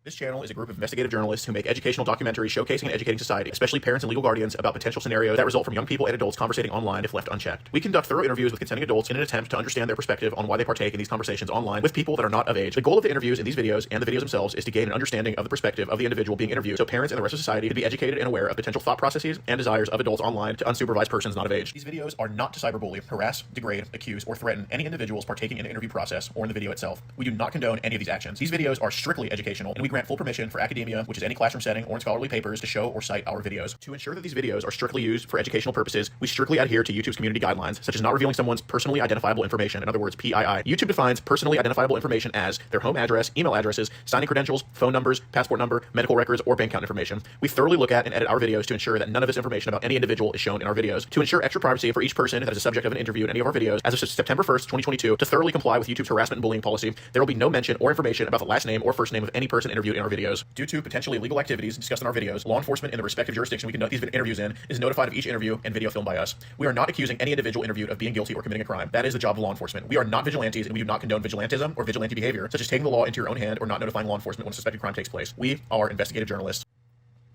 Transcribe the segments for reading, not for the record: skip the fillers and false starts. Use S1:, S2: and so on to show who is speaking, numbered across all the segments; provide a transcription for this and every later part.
S1: This channel is a group of investigative journalists who make educational documentaries showcasing and educating society, especially parents and legal guardians, about potential scenarios that result from young people and adults conversating online if left unchecked. We conduct thorough interviews with consenting adults in an attempt to understand their perspective on why they partake in these conversations online with people that are not of age. The goal of the interviews in these videos and the videos themselves is to gain an understanding of the perspective of the individual being interviewed, so parents and the rest of society can be educated and aware of potential thought processes and desires of adults online to unsupervised persons not of age. These videos are not to cyberbully, harass, degrade, accuse, or threaten any individuals partaking in the interview process or in the video itself. We do not condone any of these actions. These videos are strictly educational, and we grant full permission for academia, which is any classroom setting or in scholarly papers, to show or cite our videos. To ensure that these videos are strictly used for educational purposes, we strictly adhere to YouTube's community guidelines, such as not revealing someone's personally identifiable information, in other words, PII. YouTube defines personally identifiable information as their home address, email addresses, signing credentials, phone numbers, passport number, medical records, or bank account information. We thoroughly look at and edit our videos to ensure that none of this information about any individual is shown in our videos. To ensure extra privacy for each person that is a subject of an interview in any of our videos, as of September 1st, 2022, to thoroughly comply with YouTube's harassment and bullying policy, there will be no mention or information about the last name or first name of any person interviewed in our videos. Due to potentially illegal activities discussed in our videos, law enforcement in the respective jurisdiction we conduct these interviews in is notified of each interview and video filmed by us. We are not accusing any individual interviewed of being guilty or committing a crime. That is the job of law enforcement. We are not vigilantes, and we do not condone vigilantism or vigilante behavior, such as taking the law into your own hand or not notifying law enforcement when a suspected crime takes place. We are investigative journalists.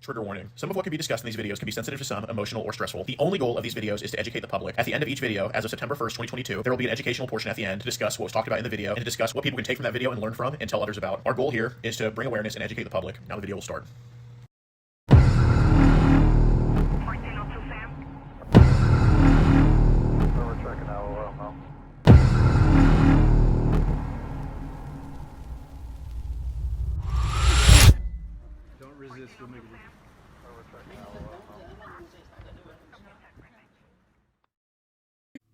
S1: Trigger warning. Some of what can be discussed in these videos can be sensitive to some, emotional, or stressful. The only goal of these videos is to educate the public. At the end of each video, as of September 1st, 2022, there will be an educational portion at the end to discuss what was talked about in the video and to discuss what people can take from that video and learn from and tell others about. Our goal here is to bring awareness and educate the public. Now the video will start.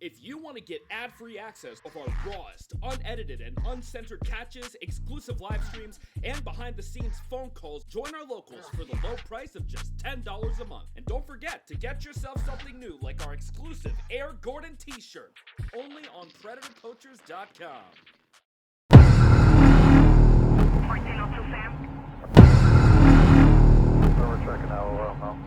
S2: If you want to get ad-free access of our rawest, unedited, and uncensored catches, exclusive live streams, and behind-the-scenes phone calls, join our locals for the low price of just $10 a month. And don't forget to get yourself something new like our exclusive Air Gordon t-shirt, only on PredatorPoachers.com.
S3: 1402 Sam.
S4: We're checking out now.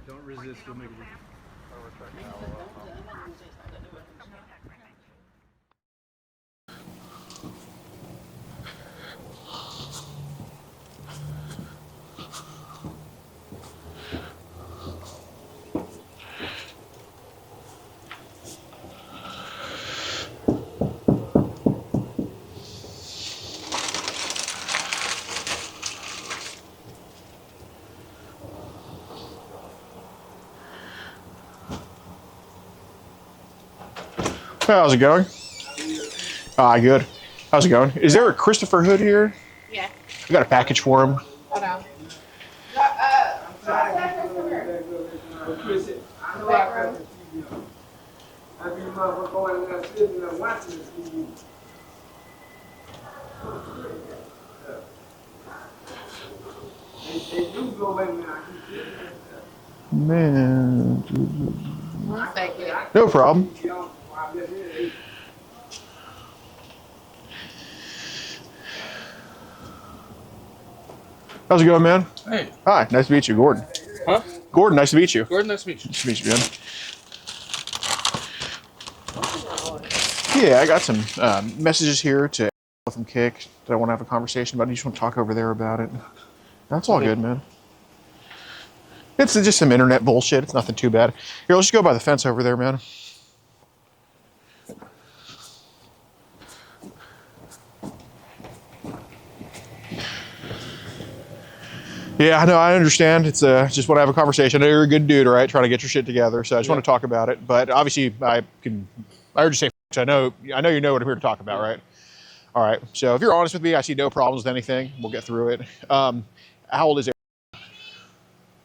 S5: Don't resist, we'll make it.
S4: We're checking out
S6: How's it going? Good. How's it going? Is there a Christopher Hood here?
S3: Yeah.
S6: I got a package for him.
S3: Hold on.
S6: Man.
S3: One second.
S6: No problem. How's it going, man?
S5: Hey.
S6: Hi, nice to meet you, Gordon.
S5: Huh?
S6: Gordon, nice to meet you.
S5: Gordon, nice to meet you.
S6: Nice to meet you, man. Yeah, I got some messages here to from Kick that I want to have a conversation about. I just want to talk over there about it. That's all good, man. It's just some internet bullshit. It's nothing too bad. Here, let's just go by the fence over there, man. Yeah, no, I understand. It's just want to have a conversation. I know you're a good dude, right? Trying to get your shit together. So I just want to talk about it. But obviously, I heard you say, I know you know what I'm here to talk about, right? All right. So if you're honest with me, I see no problems with anything. We'll get through it. How old is it?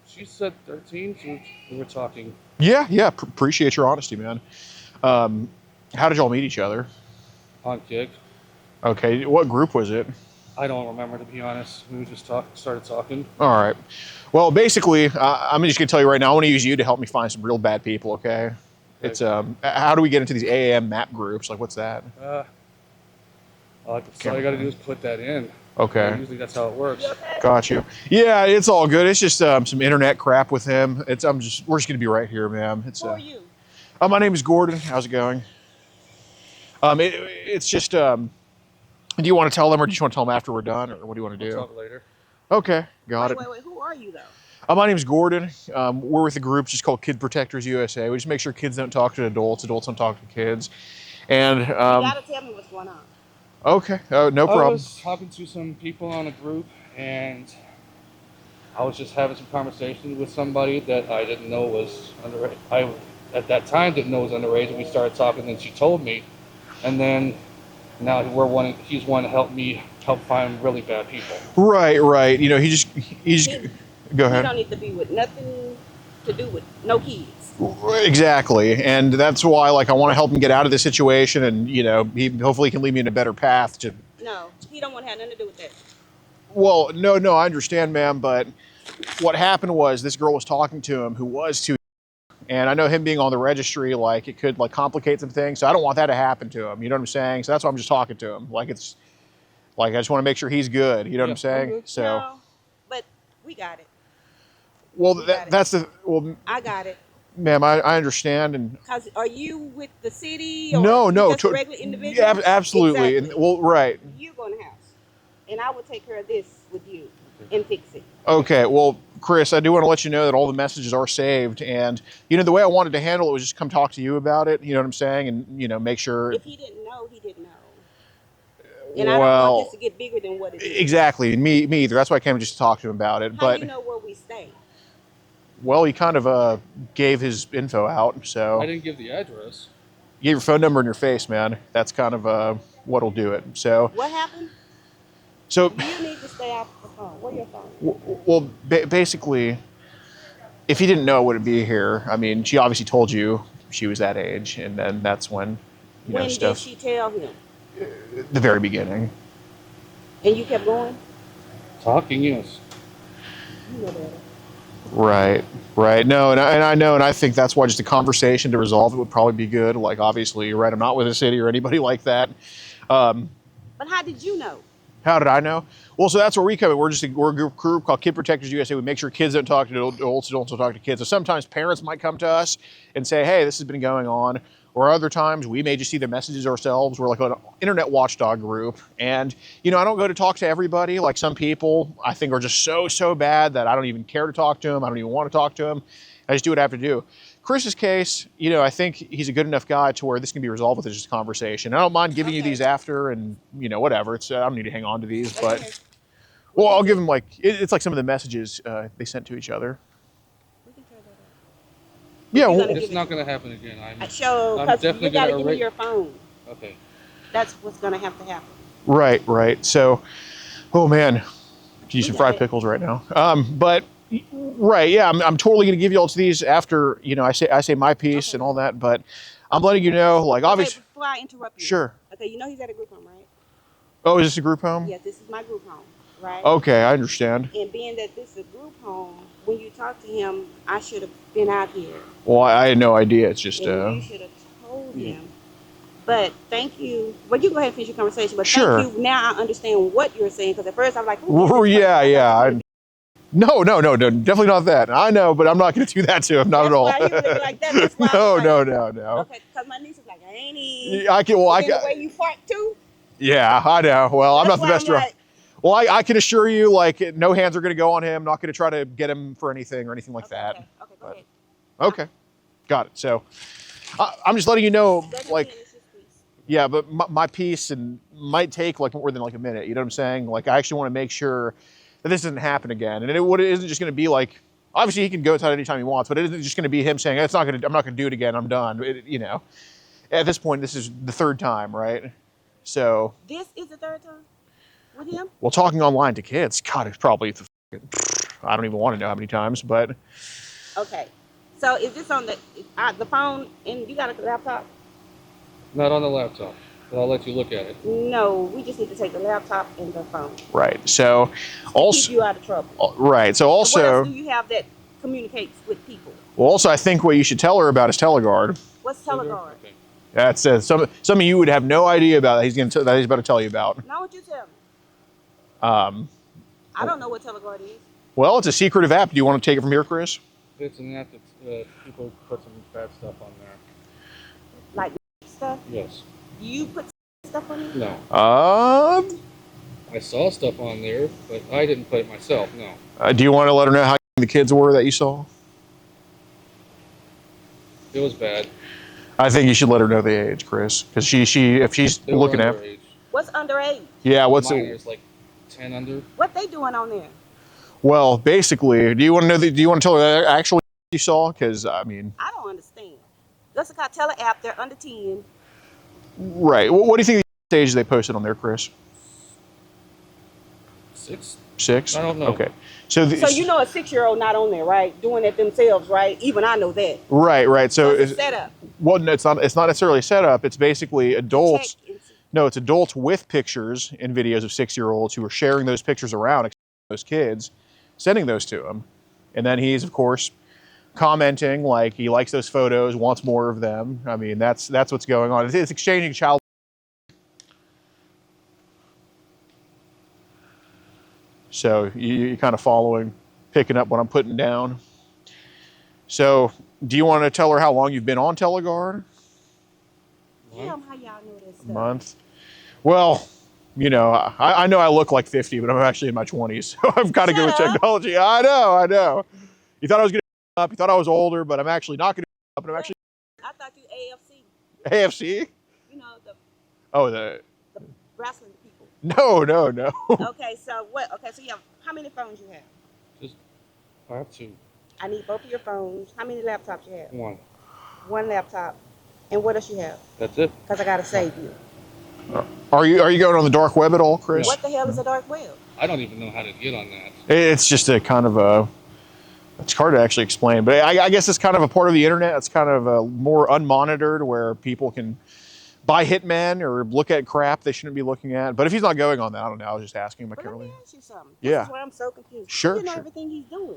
S5: She said 13, so we were talking.
S6: Yeah. Appreciate your honesty, man. How did y'all meet each other?
S5: On Kick.
S6: Okay. What group was it?
S5: I don't remember, to be honest. We just started talking.
S6: All right. Well, basically, I'm just going to tell you right now, I want to use you to help me find some real bad people, okay? It's how do we get into these AAM map groups? Like, what's that?
S5: So all you got to do is put that in.
S6: Okay.
S5: Usually that's how it works.
S6: Got you. Yeah, it's all good. It's just some internet crap with him. We're just going to be right here, ma'am.
S3: Who are you?
S6: My name is Gordon. How's it going? It's just, do you want to tell them, or do you just want to tell them after we're done, or what do you want to do?
S4: We'll talk later.
S6: Okay, got it.
S7: Wait. Who are you though?
S6: My name's Gordon. We're with a group just called Kid Protectors USA. We just make sure kids don't talk to adults, adults don't talk to kids. And
S7: You gotta tell me what's going on.
S6: okay, no
S5: I
S6: problem.
S5: was talking to some people on a group, and I was just having some conversation with somebody that I didn't know was underage. I, at that time, didn't know was underage, and we started talking, and she told me. And then now he's wanting to help find really bad people.
S6: Right. You know, he's go
S7: You
S6: ahead.
S7: don't need to be with nothing to do with no kids.
S6: Exactly, and that's why, like, I want to help him get out of this situation, and you know, he hopefully can lead me in a better path. To
S7: No, he don't want to have nothing to do with that.
S6: well, no, I understand, ma'am, but what happened was this girl was talking to him who was too, and I know him being on the registry, like, it could like complicate some things, so I don't want that to happen to him. You know what I'm saying? So that's why I'm just talking to him. Like, it's like I just want to make sure he's good. You know what I'm saying?
S5: good.
S6: So,
S7: No, but we got it.
S6: well,
S7: we got it.
S6: that's the well,
S7: I got it.
S6: ma'am, I understand, and
S7: Cause are you with the city? Or
S6: no,
S7: you just a
S6: to-
S7: regular individual.
S6: yeah, absolutely,
S7: Exactly.
S6: and well, right.
S7: You go in the house, and I will take care of this with you and fix it.
S6: Okay, well, Chris, I do want to let you know that all the messages are saved, and you know the way I wanted to handle it was just come talk to you about it. You know what I'm saying, and you know make sure.
S7: If he didn't know, he didn't know. And I don't
S6: Well,
S7: want this to get bigger than what it is.
S6: exactly, me either. That's why I came just to talk to him about it.
S7: How
S6: But
S7: do you know where we stay?
S6: well, he kind of gave his info out,
S5: I
S6: so
S5: didn't give the address.
S6: you gave your phone number and your face, man. That's kind of what'll do it. So,
S7: What happened?
S6: so
S7: You need to stay off the phone. Where your phone?
S6: well, basically, if he didn't know I wouldn't be here, I mean, she obviously told you she was that age, and then that's when you know
S7: When
S6: stuff.
S7: did she tell him?
S6: The very beginning.
S7: And you kept going?
S5: Talking, yes.
S7: You know better.
S6: Right. No, and I know, and I think that's why just a conversation to resolve it would probably be good. Like, obviously, you're right. I'm not with the city or anybody like that.
S7: But how did you know?
S6: How did I know? Well, so that's where we come in. We're a group called Kid Protectors USA. We make sure kids don't talk to adults, adults don't talk to kids. So sometimes parents might come to us and say, hey, this has been going on. Or other times we may just see the messages ourselves. We're like an internet watchdog group. And, you know, I don't go to talk to everybody. Like some people I think are just so bad that I don't even care to talk to them. I don't even want to talk to them. I just do what I have to do. Chris's case, you know, I think he's a good enough guy to where this can be resolved with just a conversation. I don't mind giving you
S7: Okay.
S6: these after and, you know, whatever. It's I don't need to hang on to these,
S7: Okay.
S6: but well, I'll give him like, it's like some of the messages they sent to each other.
S7: We can try that out.
S6: Yeah,
S7: You're
S6: well,
S7: gonna
S5: It's
S7: give
S5: not going to happen again.
S7: Show,
S5: I'm
S7: because
S5: definitely
S7: you got to
S5: gonna
S7: give me your phone.
S5: Okay.
S7: That's what's going to have to happen.
S6: right. So, oh man, can use some
S7: got
S6: fried
S7: it.
S6: pickles right now. But right, yeah, I'm totally gonna give you all to these after, you know, I say my piece
S7: Okay.
S6: and all that, but I'm letting you know, like, obviously,
S7: Okay, before I interrupt you.
S6: sure.
S7: Okay, you know he's at a group home, right?
S6: Oh, is this a group home?
S7: Yes, this is my group home, right?
S6: Okay, I understand.
S7: And being that this is a group home, when you talk to him, I should have been out here.
S6: Well, I had no idea. It's just,
S7: And you should have told him. But thank you. Well, you go ahead and finish your conversation. But
S6: Sure.
S7: thank you. Now I understand what you're saying. Because at first I'm like, who is this
S6: yeah.
S7: person?
S6: No, definitely not that. I know, but I'm not gonna do that to him. Not at all.
S7: That's why you look like that. That's why I was
S6: no.
S7: like, Okay, because my niece is like, ain't he?
S6: I can. Well, I
S7: And the
S6: can.
S7: way you fart too.
S6: Yeah, I know. Well, I'm not
S7: That's
S6: the
S7: why
S6: best
S7: I'm
S6: driver.
S7: like,
S6: Well, I can assure you, like, no hands are going to go on him. Not going to try to get him for anything or anything like that.
S7: Okay, go ahead.
S6: Okay, got it. So, I'm just letting you know,
S7: Go ahead and
S6: like,
S7: finish this, please.
S6: yeah, but my piece and might take like more than like a minute. You know what I'm saying? Like, I actually want to make sure that this doesn't happen again. And it isn't just going to be like, obviously he can go outside anytime he wants, but it isn't just going to be him saying, I'm not going to do it again. I'm done. You know, at this point, this is the third time, right? So,
S7: This is the third time with him?
S6: well, talking online to kids, God, it's probably, I don't even want to know how many times, but
S7: Okay. So is this on the phone and you got a laptop?
S5: Not on the laptop, but I'll let you look at it.
S7: No, we just need to take the laptop and the phone.
S6: right. So,
S7: Keep
S6: also,
S7: you out of trouble.
S6: right. So
S7: what
S6: also,
S7: else do you have that communicates with people?
S6: well, also, I think what you should tell her about is Teleguard.
S7: What's Teleguard?
S5: Okay.
S6: That's some of you would have no idea about that. That he's about to tell you about.
S7: Now what you tell me?
S6: Um,
S7: I don't know what Teleguard is.
S6: well, it's a secretive app. Do you want to take it from here, Chris?
S5: It's an app that people put some bad stuff on there.
S7: Like stuff.
S5: Yes.
S7: You put stuff on it?
S5: No. I saw stuff on there, but I didn't put it myself, no.
S6: Do you want to let her know how young the kids were that you saw?
S5: It was bad.
S6: I think you should let her know the age, Chris, because if she's
S5: They were
S6: looking at,
S5: underage.
S7: What's underage?
S6: yeah, what's
S5: Mine
S6: it?
S5: is like 10 under.
S7: What they doing on there?
S6: Well, basically, do you want to know? Do you want to tell her that actually you saw? Because I mean,
S7: I don't understand. That's a Cartella app. They're under 10.
S6: right? What do you think the age they posted on there, Chris?
S5: 6?
S6: 6?
S5: I don't know.
S6: Okay, so
S7: So you know a 6-year-old not on there, right? Doing it themselves, right? Even I know that.
S6: right. So
S7: What's the setup?
S6: well, no, it's not. It's not necessarily a setup. It's basically adults.
S7: Check and see.
S6: No, it's adults with pictures and videos of 6-year-olds who are sharing those pictures around, those kids, sending those to him, and then he's of course commenting like he likes those photos, wants more of them. I mean, that's what's going on. It's exchanging child. So you're kind of following, picking up what I'm putting down. So, do you want to tell her how long you've been on Teleguard?
S7: Tell them how y'all know this
S6: A
S7: stuff.
S6: month. Well, you know, I know I look like 50, but I'm actually in my 20s, so I've got to go with
S7: Shut up.
S6: technology. I know. You thought I was going to up. You thought I was older, but I'm actually not going to up, and I'm actually
S7: I thought you AFC.
S6: AFC.
S7: You know, the
S6: Oh, the
S7: wrestling people.
S6: no.
S7: Okay, so what? Okay, so you have, how many phones you have?
S5: I have 2.
S7: I need both of your phones. How many laptops you have?
S5: 1.
S7: One laptop. And what else you have?
S5: That's it.
S7: Because I got to save you.
S6: Are you going on the dark web at all, Chris?
S7: What the hell is a dark web?
S5: I don't even know how to get on that.
S6: It's just a kind of a. It's hard to actually explain, but I guess it's kind of a part of the internet. It's kind of a more unmonitored, where people can buy hitmen or look at crap they shouldn't be looking at. But if he's not going on that, I don't know. I was just asking him. I
S7: But
S6: can't
S7: let me
S6: really.
S7: ask you something.
S6: Yeah.
S7: This is why I'm so confused.
S6: Sure,
S7: You know
S6: sure.
S7: everything he's doing.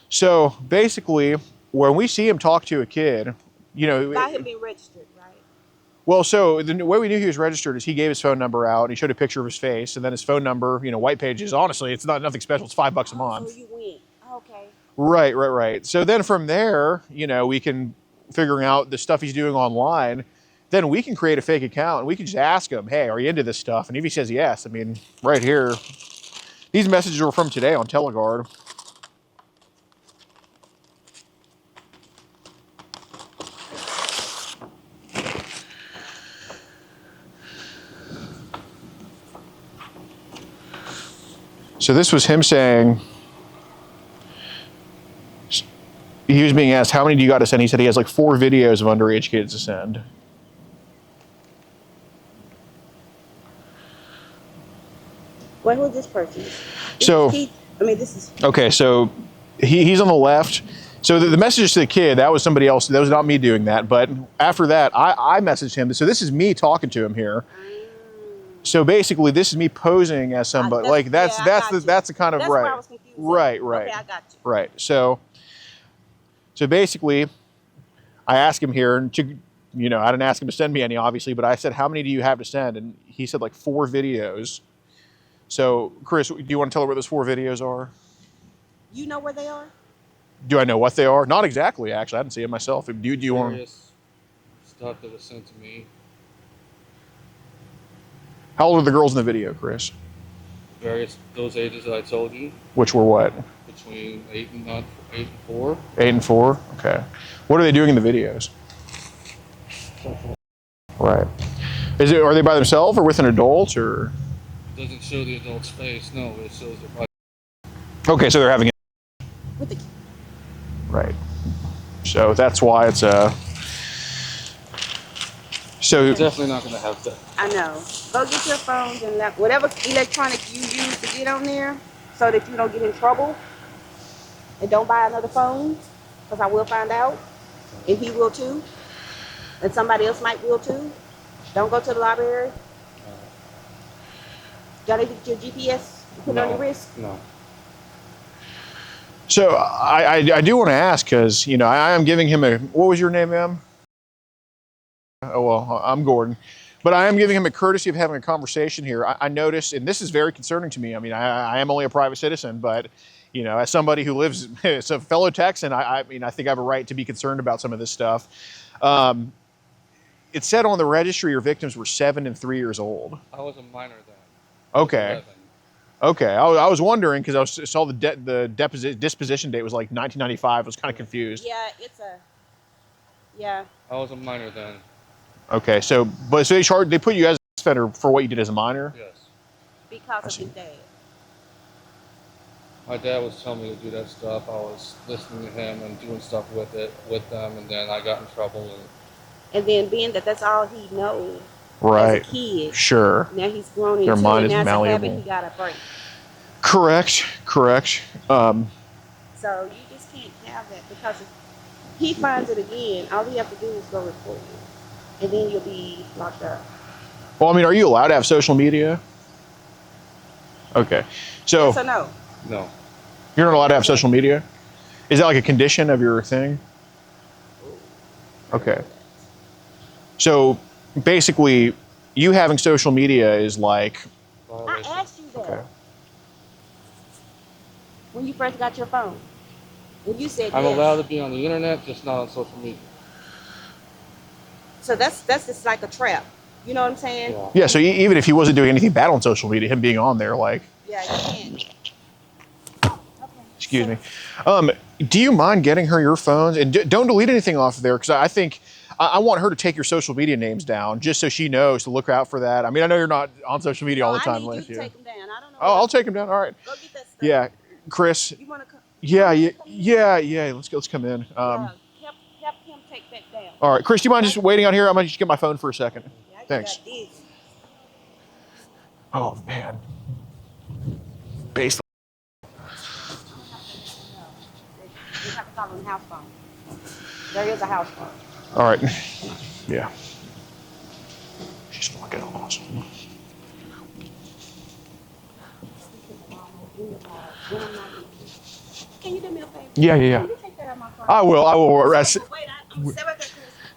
S6: So basically, when we see him talk to a kid, you know,
S7: By him being registered, right?
S6: well, so the way we knew he was registered is he gave his phone number out. He showed a picture of his face, and then his phone number, you know, white pages. Honestly, it's not nothing special. It's $5 a month.
S7: So you went. Okay.
S6: Right. So then from there, you know, we can figuring out the stuff he's doing online. Then we can create a fake account and we can just ask him, hey, are you into this stuff? And if he says yes, I mean, right here, these messages were from today on Teleguard. So this was him saying, he was being asked, how many do you got to send? He said he has like 4 videos of underage kids to send.
S7: Well, who's this person?
S6: So-
S7: This is.
S6: Okay, so he's on the left. So the messages to the kid, that was somebody else. That was not me doing that. But after that, I messaged him. So this is me talking to him here. So basically, this is me posing as somebody. Like that's the kind of
S7: That's
S6: right.
S7: where I was confused.
S6: Right.
S7: Okay, I got you.
S6: Right. So basically, I asked him here, and you know, I didn't ask him to send me any, obviously, but I said, how many do you have to send? And he said like 4 videos. So, Chris, do you want to tell her what those 4 videos are?
S7: You know where they are?
S6: Do I know what they are? Not exactly, actually. I didn't see it myself. Do you want?
S5: Various stuff that was sent to me.
S6: How old are the girls in the video, Chris?
S5: Those ages that I told you,
S6: Which were what?
S5: between 8 and 4.
S6: 8 and 4. Okay. What are they doing in the videos? Right. Are they by themselves or with an adult or?
S5: It doesn't show the adult's face. No, it shows their body.
S6: Okay, so they're having it.
S7: With the.
S6: Right. So that's why it's a. So
S5: Definitely not going to have that.
S7: I know. Go get your phones and whatever electronic you use to get on there, so that you don't get in trouble. And don't buy another phone, because I will find out, and he will too, and somebody else might will too. Don't go to the library. Y'all need to get your GPS and put it on your wrist.
S5: No.
S6: So I do want to ask, because you know I am giving him a. What was your name, ma'am? Oh well, I'm Gordon, but I am giving him a courtesy of having a conversation here. I noticed, and this is very concerning to me. I mean, I am only a private citizen, but you know, as somebody who lives, as a fellow Texan, I mean, I think I have a right to be concerned about some of this stuff. it said on the registry your victims were 7 and 3 years old.
S5: I was a minor then.
S6: Okay.
S5: 11.
S6: Okay. I was wondering because saw the disposition date was like 1995. I was kind of confused.
S7: Yeah, yeah.
S5: I was a minor then.
S6: Okay. So they put you as a offender for what you did as a minor.
S5: Yes.
S7: Because of his dad.
S5: My dad was telling me to do that stuff. I was listening to him and doing stuff with them, and then I got in trouble.
S7: And then being that's all he knows
S6: Right.
S7: as a kid.
S6: Sure.
S7: Now he's grown into
S6: Their mind
S7: it.
S6: is
S7: Now it's a
S6: malleable.
S7: habit he got to break.
S6: Correct.
S7: So you just can't have that because if he finds it again, all he have to do is go report you. And then you'll be locked up.
S6: Well, I mean, are you allowed to have social media? Okay. So
S7: So no.
S5: No.
S6: you're not allowed to have social media? Is that like a condition of your thing? Okay. So basically, you having social media is like,
S7: I asked you that
S6: okay.
S7: when you first got your phone. And you said
S5: I'm
S7: yes.
S5: allowed to be on the internet, just not on social media.
S7: So that's just like a trap. You know what I'm saying?
S5: Yeah.
S6: Yeah, so even if he wasn't doing anything bad on social media, him being on there, like,
S7: Yeah, you can't.
S6: excuse me. Do you mind getting her your phones? And don't delete anything off of there, because I think I want her to take your social media names down, just so she knows to look out for that. I mean, I know you're not on social media all the time,
S7: I need
S6: Liz.
S7: you to take them down. I don't know.
S6: Oh, I'll take them down. All right.
S7: Go get that stuff.
S6: Yeah, Chris.
S7: You want to come?
S6: Yeah. Let's come in.
S7: Help him take that down.
S6: All right, Chris, do you mind just waiting out here? I'm gonna just get my phone for a second.
S7: Yeah, I just
S6: Thanks.
S7: got this.
S6: Oh man. Base.
S7: You have to call on the house phone. There is a house phone.
S6: All right. Yeah. She's fucking awesome.
S7: Can you do me a favor?
S6: Yeah.
S7: Can you take that out of my car?
S6: I will.
S7: Wait, I'm gonna say right there, 'cause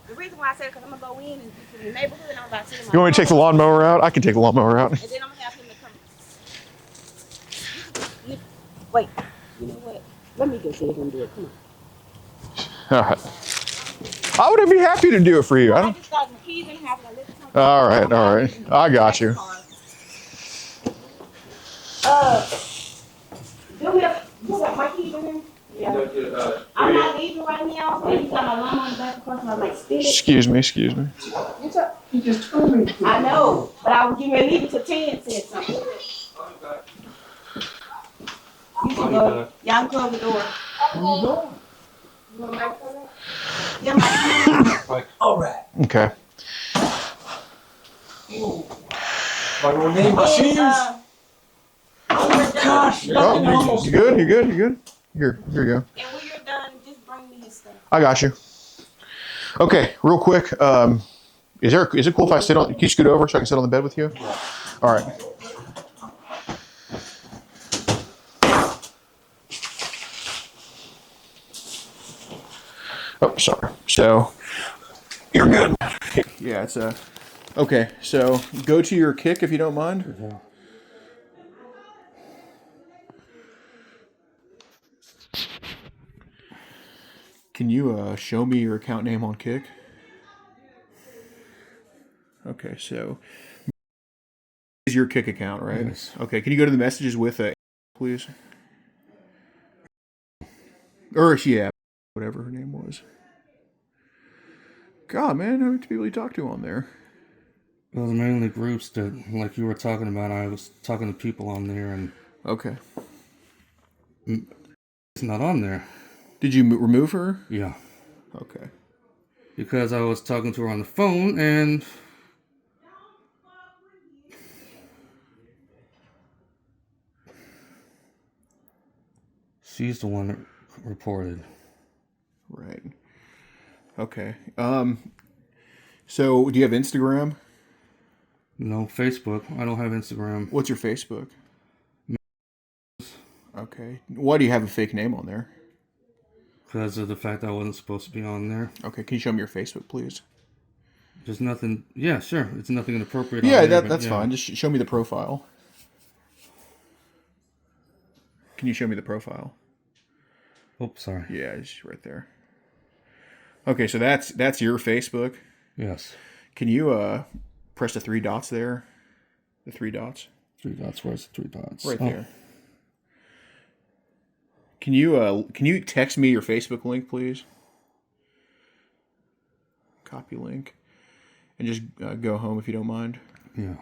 S7: the reason why I said it because I'm gonna go in and to the neighborhood and I'm about to see my
S6: You want me to take the lawnmower out? I can take the lawnmower out.
S7: And then I'm gonna have him to come. Wait, you know what? Let me go see him do it. Come on.
S6: All right. I would be happy to do it for you. I
S7: I
S6: don't.
S7: just got my keys in the house and I left them.
S6: All right. I got you.
S7: Do we have my keys in here? Yeah. I'm not leaving right now. And you got my llama on the back of the car, so I might steal it.
S6: Excuse me.
S7: You just told me. I know, but I was getting ready to leave it till 10 said something. You can go. Y'all can close the door. You want me to close it? Yeah, my
S6: Okay.
S7: Gosh.
S6: Oh, you good? You're good. Here you go.
S7: And when you're done, just bring me his stuff.
S6: I got you. Okay, real quick. Is it cool if I sit on? Can you scoot over so I can sit on the bed with you? All right. Oh, sorry. So you're good. Yeah, it's okay. So go to your kick if you don't mind.
S5: Mm-hmm.
S6: Can you show me your account name on Kick? Okay, so is your Kick account, right?
S5: Yes.
S6: Okay, can you go to the messages with please? Or yeah, whatever her name was. God, man, how many people you talk to on there?
S5: It was mainly groups that, like you were talking about, I was talking to people on there, and
S6: Okay.
S5: it's not on there.
S6: Did you remove her?
S5: Yeah.
S6: Okay.
S5: Because I was talking to her on the phone, and she's the one that reported.
S6: Right. Okay. So do you have Instagram?
S5: No, Facebook. I don't have Instagram.
S6: What's your Facebook? Okay. Why do you have a fake name on there?
S5: Because of the fact that I wasn't supposed to be on there.
S6: Okay, can you show me your Facebook, please?
S5: There's nothing. Yeah, sure. It's nothing inappropriate.
S6: Yeah,
S5: on there, but
S6: that's
S5: yeah.
S6: fine. Just show me the profile. Can you show me the profile?
S5: Oops, sorry.
S6: Yeah, it's right there. Okay, so that's your Facebook.
S5: Yes.
S6: Can you press the 3 dots there? The 3 dots.
S5: 3 dots. Where's the 3 dots?
S6: Right there. Can you text me your Facebook link, please? Copy link, and just go home if you don't mind.
S5: Yeah.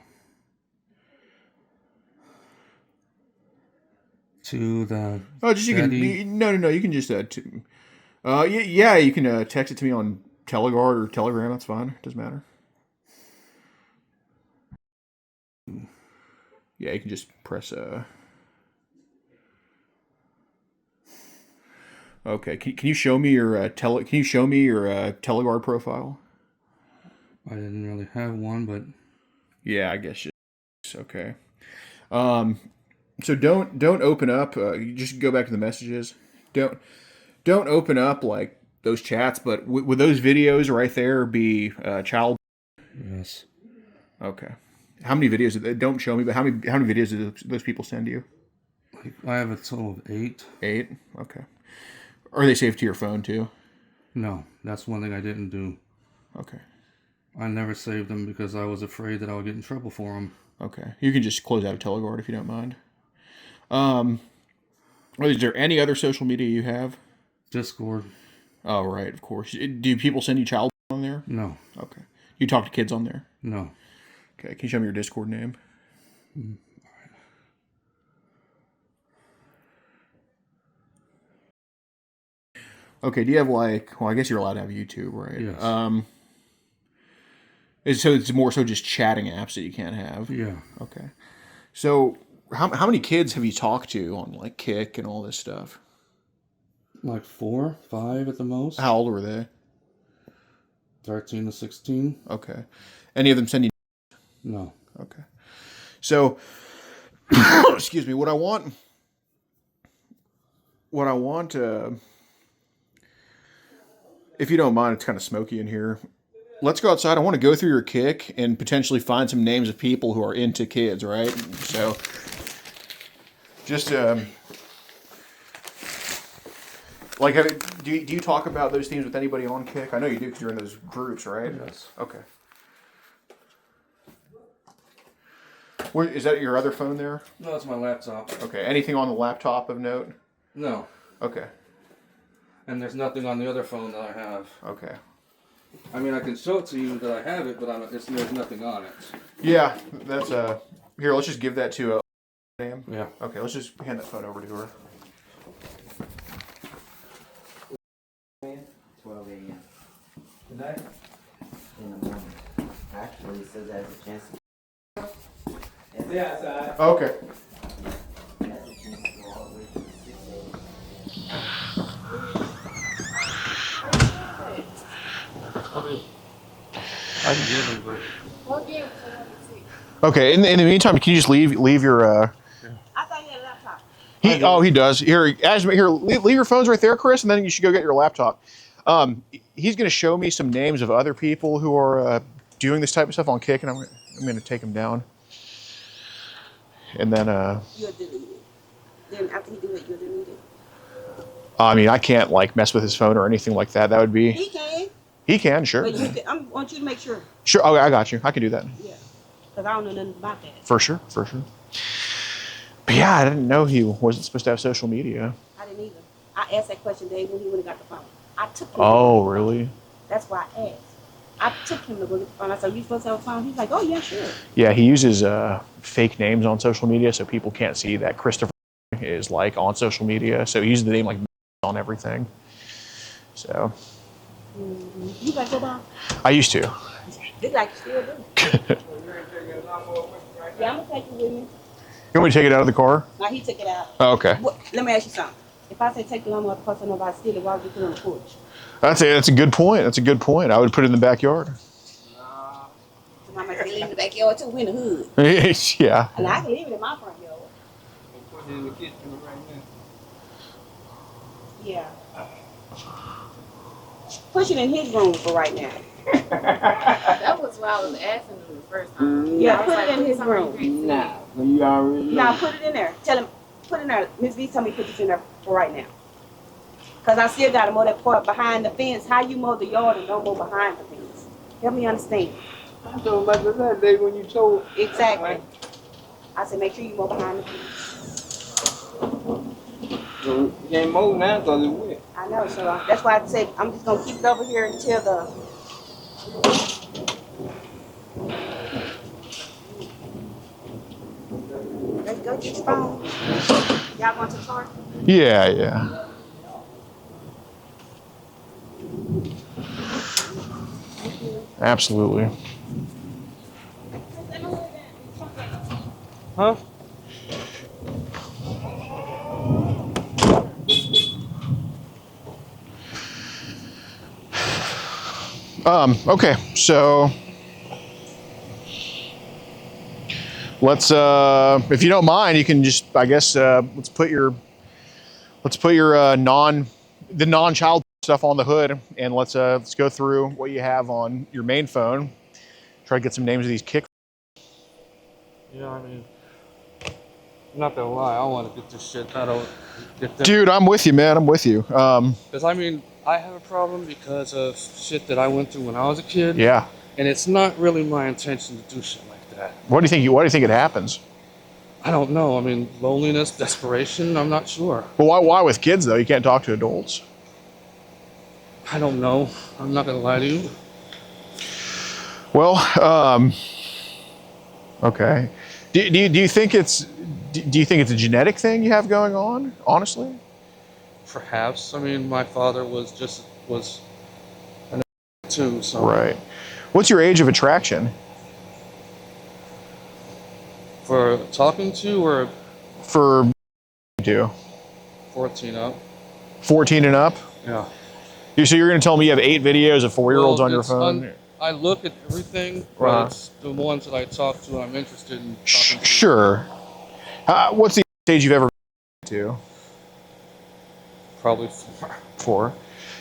S5: To the.
S6: Oh, just you can. No. You can just. Yeah. You can text it to me on Teleguard or Telegram. That's fine. Doesn't matter. Yeah, you can just press. Okay. Can you show me your Can you show me your Teleguard profile?
S5: I didn't really have one, but.
S6: Yeah, I guess. Okay. So don't open up. You just go back to the messages. Don't open up like those chats. But would those videos right there be child?
S5: Yes.
S6: Okay. How many videos? Don't show me. But how many videos did those people send you?
S5: I have a total of 8.
S6: 8. Okay. Are they saved to your phone too?
S5: No, that's one thing I didn't do.
S6: Okay.
S5: I never saved them because I was afraid that I would get in trouble for them.
S6: Okay. You can just close out of Teleguard if you don't mind. Is there any other social media you have?
S5: Discord.
S6: Oh, right, of course. Do people send you child on there?
S5: No.
S6: Okay. You talk to kids on there?
S5: No.
S6: Okay. Can you show me your Discord name? Okay. Do you have like? Well, I guess you're allowed to have YouTube, right?
S5: Yes.
S6: So it's more so just chatting apps that you can't have.
S5: Yeah.
S6: Okay. So how many kids have you talked to on like Kick and all this stuff?
S5: Like 4, 5 at the most.
S6: How old were they?
S5: 13 to 16.
S6: Okay. Any of them send you?
S5: No.
S6: Okay. So, excuse me. What I want, if you don't mind, it's kind of smoky in here. Let's go outside. I want to go through your Kick and potentially find some names of people who are into kids, right? So, just like, do you talk about those themes with anybody on Kick? I know you do because you're in those groups, right?
S5: Yes.
S6: Okay. Where, is that your other phone there?
S5: No, it's my laptop.
S6: Okay. Anything on the laptop of note?
S5: No.
S6: Okay.
S5: And there's nothing on the other phone that I have.
S6: Okay.
S5: I mean, I can show it to you that I have it, but there's nothing on it.
S6: Yeah, that's here, let's just give that to a name.
S5: Yeah.
S6: Okay, let's just hand that phone over to her.
S8: 12 a.m. Tonight? In the morning. Actually, it says there's a chance. Yeah, outside.
S6: Okay.
S8: There's a chance to go all the way to 6 a.m.
S5: I can give it, but
S6: Okay, in the meantime, can you just leave your
S7: I thought you had a laptop.
S6: he does. Here, leave your phones right there, Chris, and then you should go get your laptop. He's going to show me some names of other people who are doing this type of stuff on Kick, and I'm going to take them down. And then
S7: You'll delete it. Then after he do it, you'll delete it.
S6: I mean, I can't like mess with his phone or anything like that. That would be.
S7: He can.
S6: He can, sure.
S7: But you can, I want you to make sure.
S6: Sure. Okay, I got you. I can do that.
S7: Yeah. Because I don't know nothing about that.
S6: For sure. But yeah, I didn't know he wasn't supposed to have social media.
S7: I didn't either. I asked that question Dave when he went and got the phone. I took him.
S6: Oh, really?
S7: That's why I asked. I took him to go get the phone. I said, you supposed to have a phone? He's like, oh, yeah, sure.
S6: Yeah, he uses fake names on social media so people can't see that Christopher is like on social media. So he uses the name like on everything. So.
S7: Mm-hmm. You like football?
S6: I used to.
S7: Look like you still do. Yeah, I'm going to take you with me.
S6: You want me to take it out of the car?
S7: Now, he took it out.
S6: Oh, okay.
S7: Let me ask you something. If I say take the lawnmower, the person nobody steal it, why would you put it on the porch?
S6: That's a good point. I would put it in the backyard.
S7: Somebody might say leave it in the backyard too. We in the hood.
S6: Yeah.
S7: And I can leave it in my front yard.
S4: Put it in the kitchen right now.
S7: Yeah. Push it in his room for right now.
S3: That was why I was asking him the first time.
S7: Yeah,
S3: I was
S7: put
S3: like,
S7: it in his room.
S8: Nah, you already know.
S7: Now put it in there. Tell him, put it in there. Miss B told me put this in there for right now. Because I still got to mow that part behind the fence. How you mow the yard and don't mow behind the fence? Help me understand.
S4: I'm talking about the other day when you told.
S7: Exactly. I said, make sure you go behind the fence.
S4: You can't mow now because it's wet.
S7: I know, so that's why I said I'm just gonna keep it over here until the. Let's go get your phone. Y'all going to the car?
S6: Yeah, yeah. Absolutely.
S5: Huh?
S6: Okay, so let's if you don't mind, you can just, I guess, let's put your non-child stuff on the hood, and let's go through what you have on your main phone. Try to get some names of these kick.
S5: Yeah, I mean, I'm not gonna lie, I want to get this shit out of.
S6: Dude, I'm with you, man. I'm with you.
S5: Because I mean, I have a problem because of shit that I went through when I was a kid.
S6: Yeah.
S5: And it's not really my intention to do shit like that.
S6: What do you think? Why do you think it happens?
S5: I don't know. I mean, loneliness, desperation. I'm not sure.
S6: Well, why with kids though? You can't talk to adults.
S5: I don't know. I'm not gonna lie to you.
S6: Well, okay. Do you think it's a genetic thing you have going on? Honestly.
S5: Perhaps. I mean, my father was an too. So.
S6: Right. What's your age of attraction?
S5: For talking to or
S6: For do
S5: 14 up.
S6: 14 and up?
S5: Yeah.
S6: So you're going to tell me you have 8 videos of 4-year-olds on your phone?
S5: I look at everything, but it's the ones that I talk to and I'm interested in talking to.
S6: Sure. What's the age you've ever been to?
S5: Probably
S6: 4.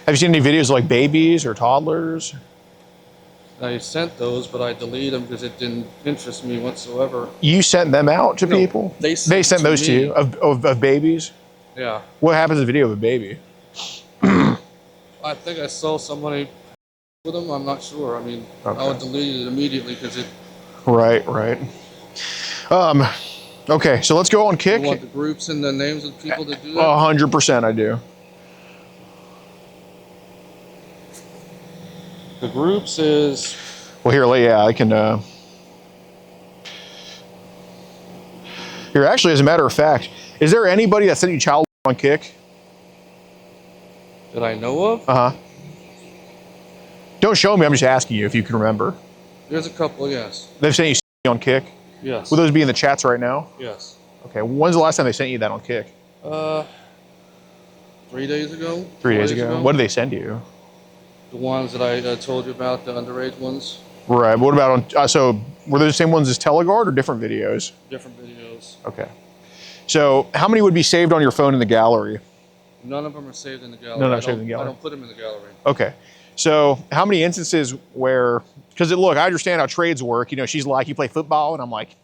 S6: Have you seen any videos of like babies or toddlers?
S5: I sent those, but I deleted them because it didn't interest me whatsoever.
S6: You sent them out to
S5: No,
S6: people?
S5: they sent
S6: those
S5: me.
S6: to you of babies?
S5: Yeah.
S6: What happens in a video of a baby?
S5: I think I saw somebody with them. I'm not sure. I mean,
S6: Okay.
S5: I would delete it immediately because it.
S6: Right. Okay, so let's go on Kick.
S5: You want the groups and the names of people that do that?
S6: 100% I do.
S5: The groups is.
S6: Well, here, I can. Here, actually, as a matter of fact, is there anybody that sent you child on Kick?
S5: That I know of?
S6: Uh huh. Don't show me. I'm just asking you if you can remember.
S5: There's a couple, yes.
S6: They've sent you on Kick.
S5: Yes.
S6: Will those be in the chats right now?
S5: Yes.
S6: Okay. When's the last time they sent you that on Kick?
S5: 3 days ago.
S6: 3 days ago. What did they send you?
S5: The ones that I told you about, the underage ones.
S6: Right. What about on? So were those the same ones as Teleguard or different videos?
S5: Different videos.
S6: Okay. So how many would be saved on your phone in the gallery?
S5: None of them are saved in the gallery.
S6: None are saved in the gallery.
S5: I don't put them in the gallery.
S6: Okay. So how many instances where, because look, I understand how trades work. You know, she's like, you play football, and I'm like,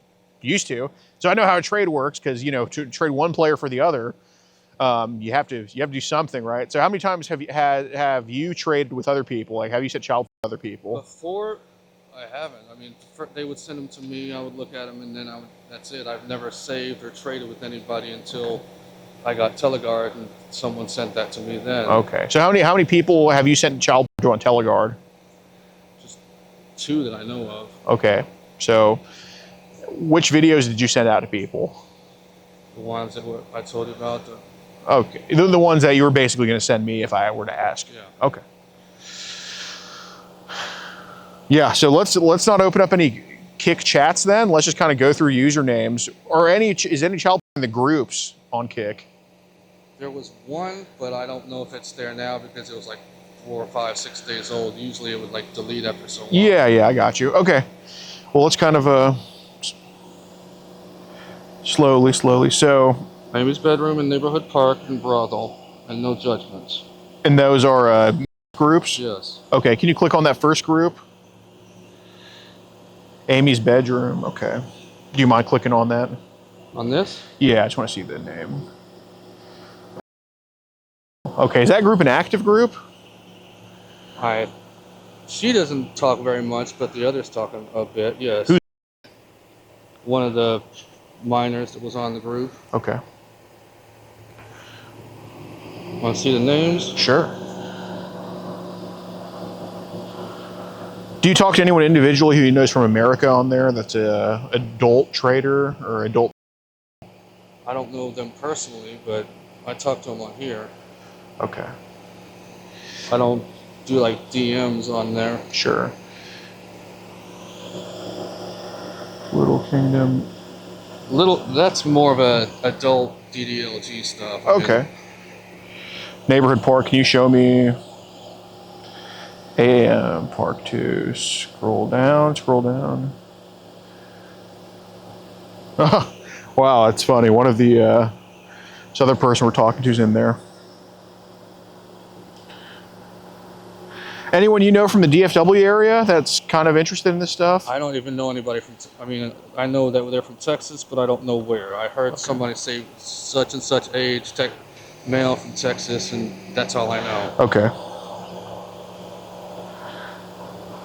S6: used to. So I know how a trade works because, you know, to trade one player for the other, you have to do something, right? So how many times have you traded with other people? Like, have you set child with other people?
S5: Before, I haven't. I mean, they would send them to me. I would look at them, and then that's it. I've never saved or traded with anybody until I got Teleguard, and someone sent that to me then.
S6: Okay. So how many people have you sent child to on Teleguard?
S5: Just 2 that I know of.
S6: Okay. So which videos did you send out to people?
S5: The ones that I told you about.
S6: Okay. The ones that you were basically going to send me if I were to ask.
S5: Yeah.
S6: Okay. Yeah. So let's not open up any Kick chats then. Let's just kind of go through usernames or is any child in the groups on Kick?
S5: There was one, but I don't know if it's there now because it was like 4 or 5, 6 days old. Usually it would like delete after so long.
S6: Yeah, I got you. Okay. Well, let's kind of slowly. So
S5: Amy's bedroom and neighborhood park and brothel and no judgments.
S6: And those are groups?
S5: Yes.
S6: Okay, can you click on that first group? Amy's bedroom, okay. Do you mind clicking on that?
S5: On this?
S6: Yeah, I just want to see the name. Okay, is that group an active group?
S5: I She doesn't talk very much, but the others talk a bit, yes.
S6: Who's-
S5: One of the minors that was on the group.
S6: Okay.
S5: Want to see the names?
S6: Sure. Do you talk to anyone individually who you knows from America on there that's a adult trader or adult?
S5: I don't know them personally, but I talk to them on here.
S6: Okay.
S5: I don't do like DMs on there.
S6: Sure. Little Kingdom.
S5: That's more of a adult DDLG stuff. I mean,
S6: Okay. Neighborhood Park, can you show me AM Park 2? Scroll down, scroll down. Wow, that's funny. One of the this other person we're talking to is in there. Anyone you know from the DFW area that's kind of interested in this stuff?
S5: I don't even know anybody from. I mean, I know that they're from Texas, but I don't know where. I heard somebody say such and such age, male from Texas, and that's all I know.
S6: Okay.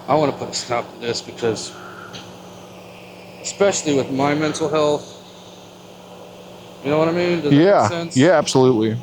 S5: I want to put a stop to this because, especially with my mental health, you know what I mean? Does that make sense?
S6: Yeah, absolutely.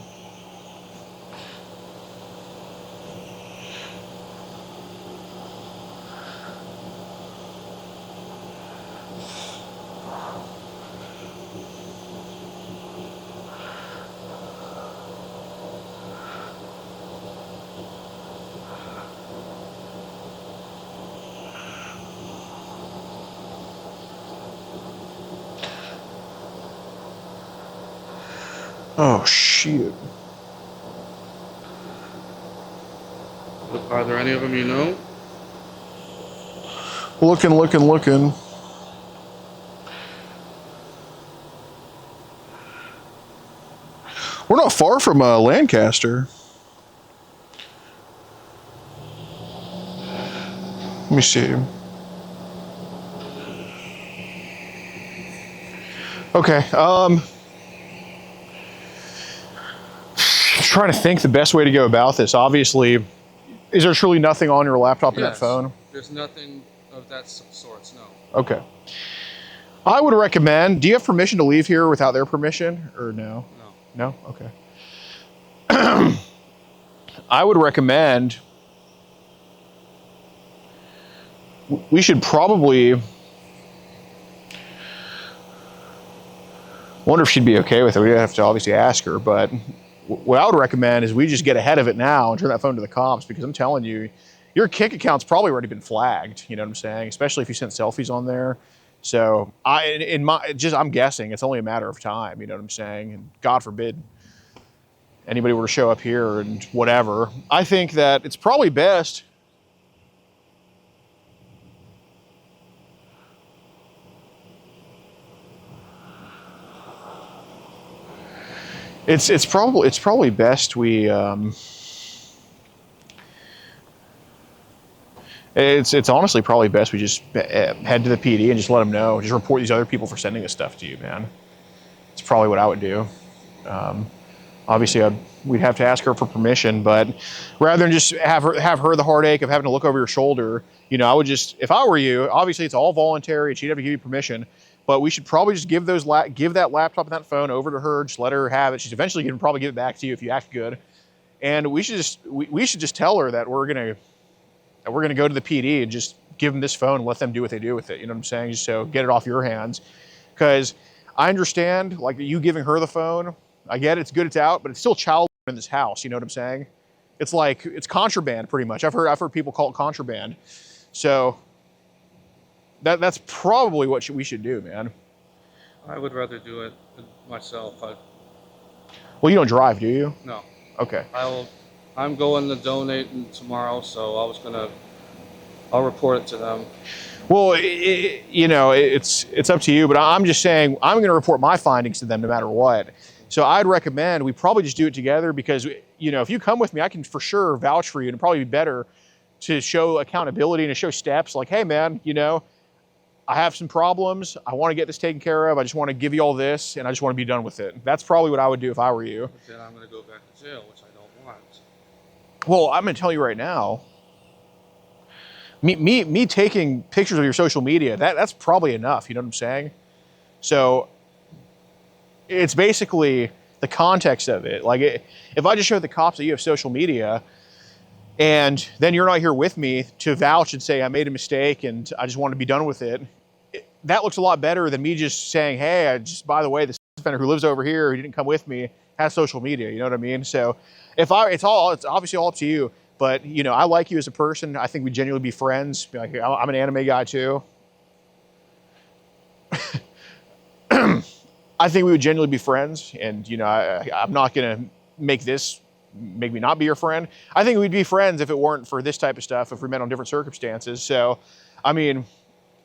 S6: Oh, shit.
S5: Are there any of them you know?
S6: Looking. We're not far from Lancaster. Let me see. Okay. Trying to think the best way to go about this. Obviously, is there truly nothing on your laptop and that phone?
S5: There's nothing of that sort, no.
S6: Okay. I would recommend, do you have permission to leave here without their permission or no?
S5: No.
S6: No? Okay. I would recommend we should probably, wonder if she'd be okay with it. We'd have to obviously ask her, but what I would recommend is we just get ahead of it now and turn that phone to the cops, because I'm telling you, your Kik account's probably already been flagged. You know what I'm saying? Especially if you sent selfies on there. So I'm guessing it's only a matter of time. You know what I'm saying? And God forbid anybody were to show up here and whatever. I think that it's probably best. It's probably best we it's honestly probably best we just head to the PD and just let them know. Just report these other people for sending this stuff to you, man. It's probably what I would do. Obviously, we'd have to ask her for permission, but rather than just have her the heartache of having to look over your shoulder, you know, I would just, if I were you, obviously it's all voluntary and she'd have to give you permission, but we should probably just give that laptop and that phone over to her, just let her have it. She's eventually going to probably give it back to you if you act good. And we should just tell her that we're going to go to the PD and just give them this phone and let them do what they do with it. You know what I'm saying? Just so get it off your hands. Because I understand, like, you giving her the phone, I get it, it's good it's out, but it's still child in this house. You know what I'm saying? It's like, it's contraband pretty much. I've heard people call it contraband. So that's probably what we should do, man.
S5: I would rather do it myself.
S6: Well, you don't drive, do you?
S5: No.
S6: Okay.
S5: I'm going to donate tomorrow, so I'll report it to them.
S6: Well, it's up to you, but I'm just saying I'm going to report my findings to them no matter what. So I'd recommend we probably just do it together, because, you know, if you come with me, I can for sure vouch for you, and it'd probably be better to show accountability and to show steps like, hey, man, you know, I have some problems. I want to get this taken care of. I just want to give you all this, and I just want to be done with it. That's probably what I would do if I were you.
S5: But then I'm going to go back to jail, which I don't want.
S6: Well, I'm going to tell you right now, me taking pictures of your social media, that's probably enough. You know what I'm saying? So it's basically the context of it. Like, if I just show the cops that you have social media, and then you're not here with me to vouch and say I made a mistake and I just want to be done with it, that looks a lot better than me just saying, hey, by the way, this offender who lives over here, who didn't come with me, has social media. You know what I mean? So it's obviously all up to you. But, you know, I like you as a person. I think we genuinely be friends. Like, I'm an anime guy too. I think we would genuinely be friends. And, you know, I'm not going to make me not be your friend. I think we'd be friends if it weren't for this type of stuff, if we met on different circumstances. So, I mean,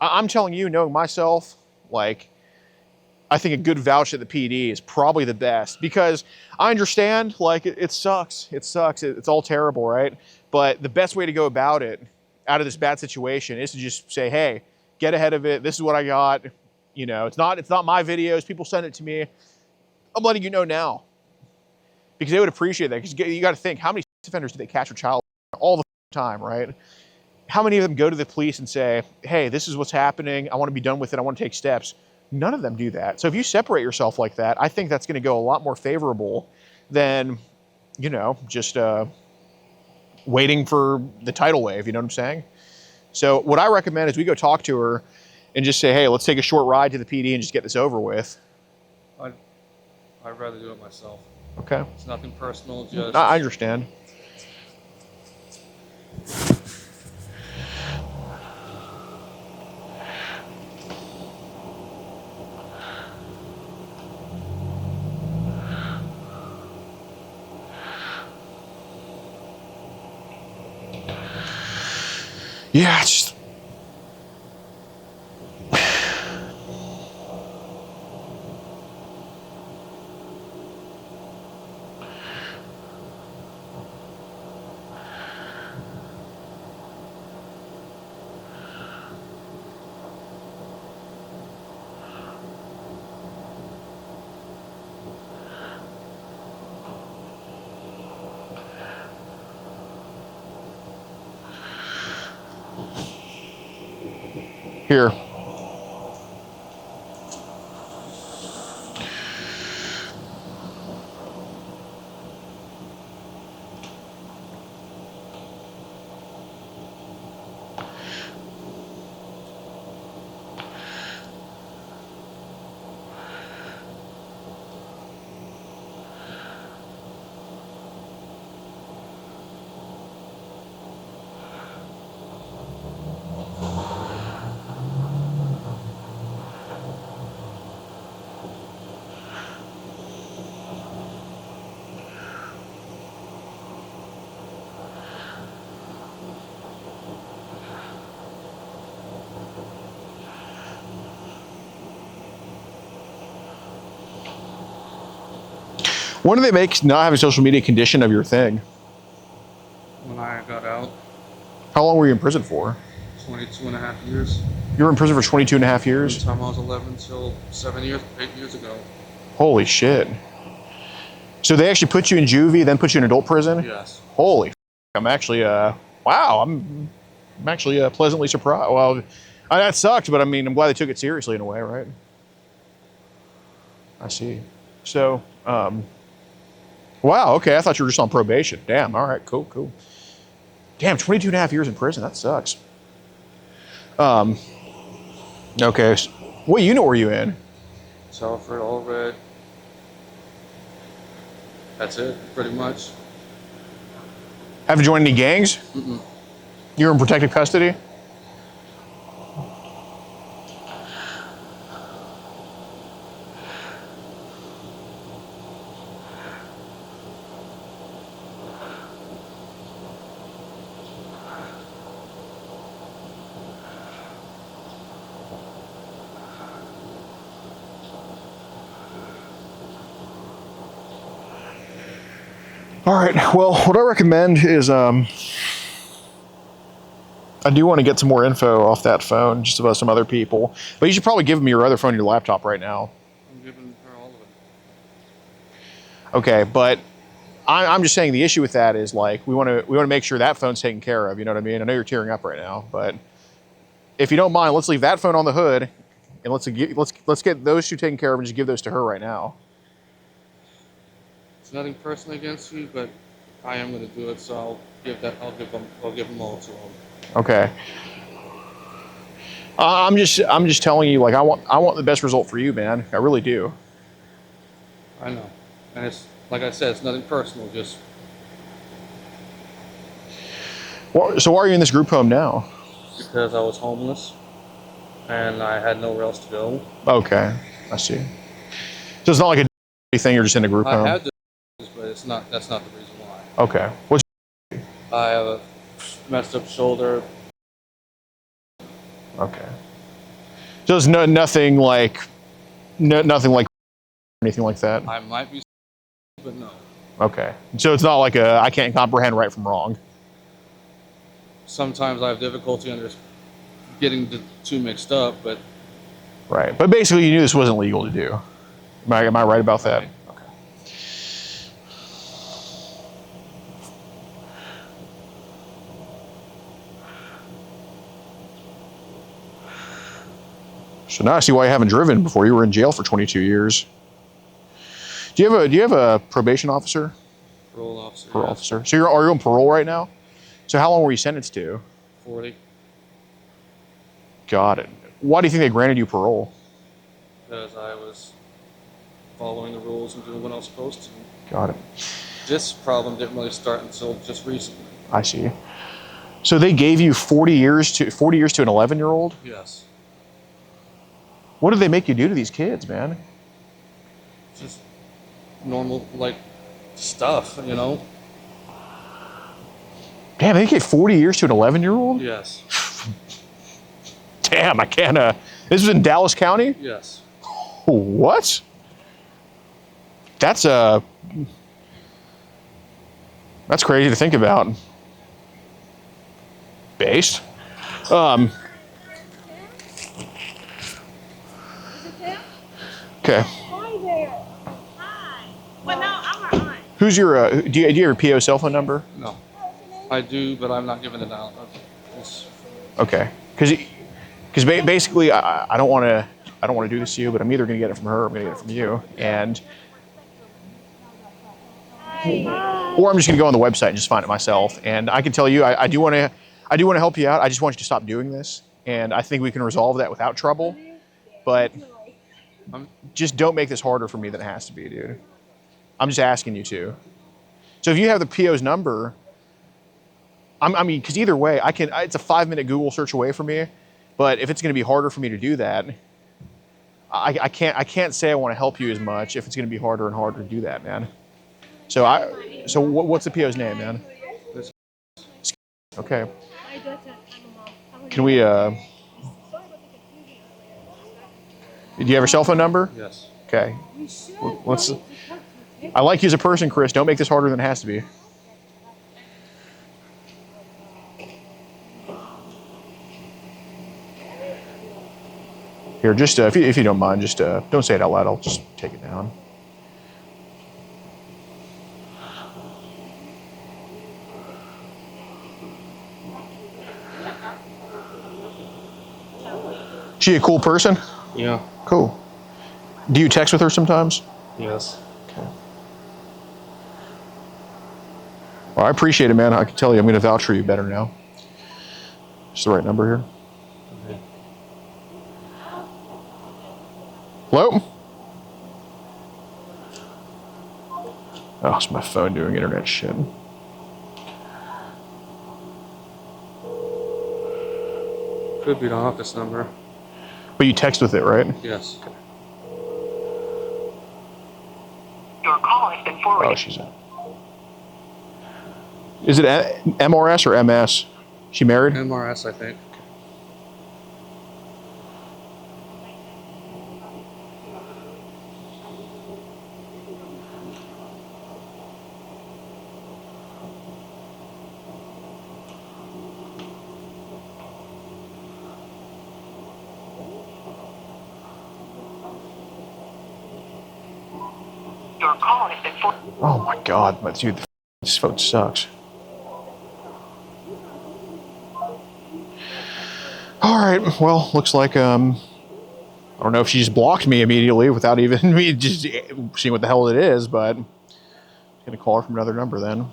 S6: I'm telling you, knowing myself, like, I think a good vouch at the PD is probably the best, because I understand, like, it sucks. It sucks. It's all terrible, right? But the best way to go about it, out of this bad situation, is to just say, hey, get ahead of it. This is what I got. You know, it's not my videos. People send it to me. I'm letting you know now, because they would appreciate that. Because you got to think, how many offenders do they catch with child all the time, right? How many of them go to the police and say, hey, this is what's happening. I want to be done with it. I want to take steps. None of them do that. So if you separate yourself like that, I think that's going to go a lot more favorable than, you know, just waiting for the tidal wave. You know what I'm saying? So what I recommend is we go talk to her and just say, hey, let's take a short ride to the PD and just get this over with.
S5: I'd rather do it myself.
S6: Okay.
S5: It's nothing personal, just...
S6: I understand. Yeah, it's just... Here. When do they make not having social media a condition of your thing?
S5: When I got out,
S6: How long were you in prison for?
S5: 22 and a half years.
S6: You were in prison for 22 and a half years?
S5: From the time I was 11 till 8 years ago.
S6: Holy shit. So they actually put you in juvie, then put you in adult prison?
S5: Yes.
S6: Holy f***. I'm actually, wow, I'm actually pleasantly surprised. Well, that sucked, but I mean, I'm glad they took it seriously in a way, right? I see. So, wow, okay, I thought you were just on probation. Damn, all right, cool. Damn, 22 and a half years in prison, that sucks. Okay, so what unit were you in?
S5: Telford, All Red. That's it, pretty much.
S6: Have you joined any gangs?
S5: Mm-mm.
S6: You're in protective custody? All right, well, what I recommend is I do want to get some more info off that phone, just about some other people. But you should probably give me your other phone, your laptop right now.
S5: I'm giving her all of it.
S6: Okay, but I'm just saying the issue with that is like we want to make sure that phone's taken care of. You know what I mean? I know you're tearing up right now, but if you don't mind, let's leave that phone on the hood, and let's get those two taken care of and just give those to her right now.
S5: It's nothing personal against you, but I am going to do it, so I'll give them all to them.
S6: Okay. I'm just telling you, like I want the best result for you, man. I really do.
S5: I know, and it's like I said, it's nothing personal. Just
S6: So why are you in this group home now?
S5: because I was homeless and I had nowhere else to go.
S6: Okay, I see. So it's not like a thing. You're just in a group home.
S5: I had this, but it's not. That's not the reason why.
S6: Okay. What's
S5: I have a messed up shoulder.
S6: okay? So there's nothing like anything like that.
S5: I might be, but no.
S6: Okay. So it's not like I can't comprehend right from wrong.
S5: Sometimes I have difficulty getting the two mixed up, but
S6: Right. But basically, you knew this wasn't legal to do. Am I right about that?
S5: Right.
S6: Okay. So now I see why you haven't driven before. You were in jail for 22 years. Do you have a probation officer?
S5: parole officer.
S6: Parole
S5: yes.
S6: officer. So are you on parole right now? So how long were you sentenced to?
S5: 40.
S6: Got it. Why do you think they granted you parole?
S5: Because I was following the rules and doing what I was supposed to.
S6: Got it.
S5: This problem didn't really start until just recently.
S6: I see. So they gave you 40 years to an 11-year-old?
S5: Yes.
S6: What did they make you do to these kids, man?
S5: Just normal, like, stuff, you know?
S6: Damn, they gave 40 years to an 11-year-old?
S5: Yes.
S6: Damn, I can't. This was in Dallas County?
S5: Yes.
S6: What? That's crazy to think about. Based. Okay.
S7: Hi there. Hi. Well, no, I'm her aunt.
S6: Who's your? Do you have your PO cell phone number?
S5: No. I do, but I'm not giving it out.
S6: Okay. Because basically, I don't want to do this to you, but I'm either going to get it from her or I'm going to get it from you, and or I'm just going to go on the website and just find it myself. And I can tell you, I do want to help you out. I just want you to stop doing this, and I think we can resolve that without trouble. But just don't make this harder for me than it has to be, dude. I'm just asking you to. So if you have the PO's number, I mean, because either way, it's a 5-minute Google search away from me. But if it's going to be harder for me to do that, I can't say I want to help you as much if it's going to be harder and harder to do that, man. So what's the PO's name, man? Okay. Can we? Do you have her cell phone number?
S5: Yes.
S6: Okay. I like you as a person, Chris. Don't make this harder than it has to be. Here, just if you don't mind, just don't say it out loud. I'll just take it down. She a cool person?
S5: Yeah.
S6: Cool. Do you text with her sometimes?
S5: Yes.
S6: Okay. Well, I appreciate it, man. I can tell you, I'm going to vouch for you better now. Just the right number here.
S5: Okay.
S6: Hello? Oh, it's my phone doing internet shit.
S5: Could be the office number.
S6: But you text with it, right?
S5: Yes.
S9: Your call has been forwarded.
S6: Oh, she's in. Is it MRS or MS? She married?
S5: MRS, I think.
S9: Your Your call has been forwarded.
S6: Oh my God, but dude, this phone sucks. All right, well, looks like I don't know if she just blocked me immediately without even me just seeing what the hell it is, but I'm gonna call her from another number then.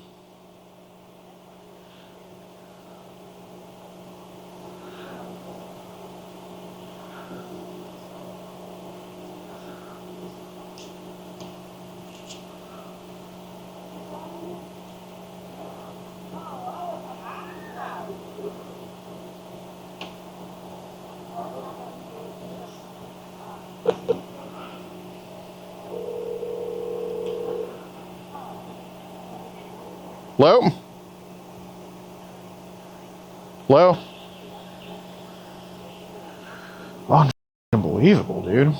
S6: Hello? Hello? Oh, unbelievable, dude.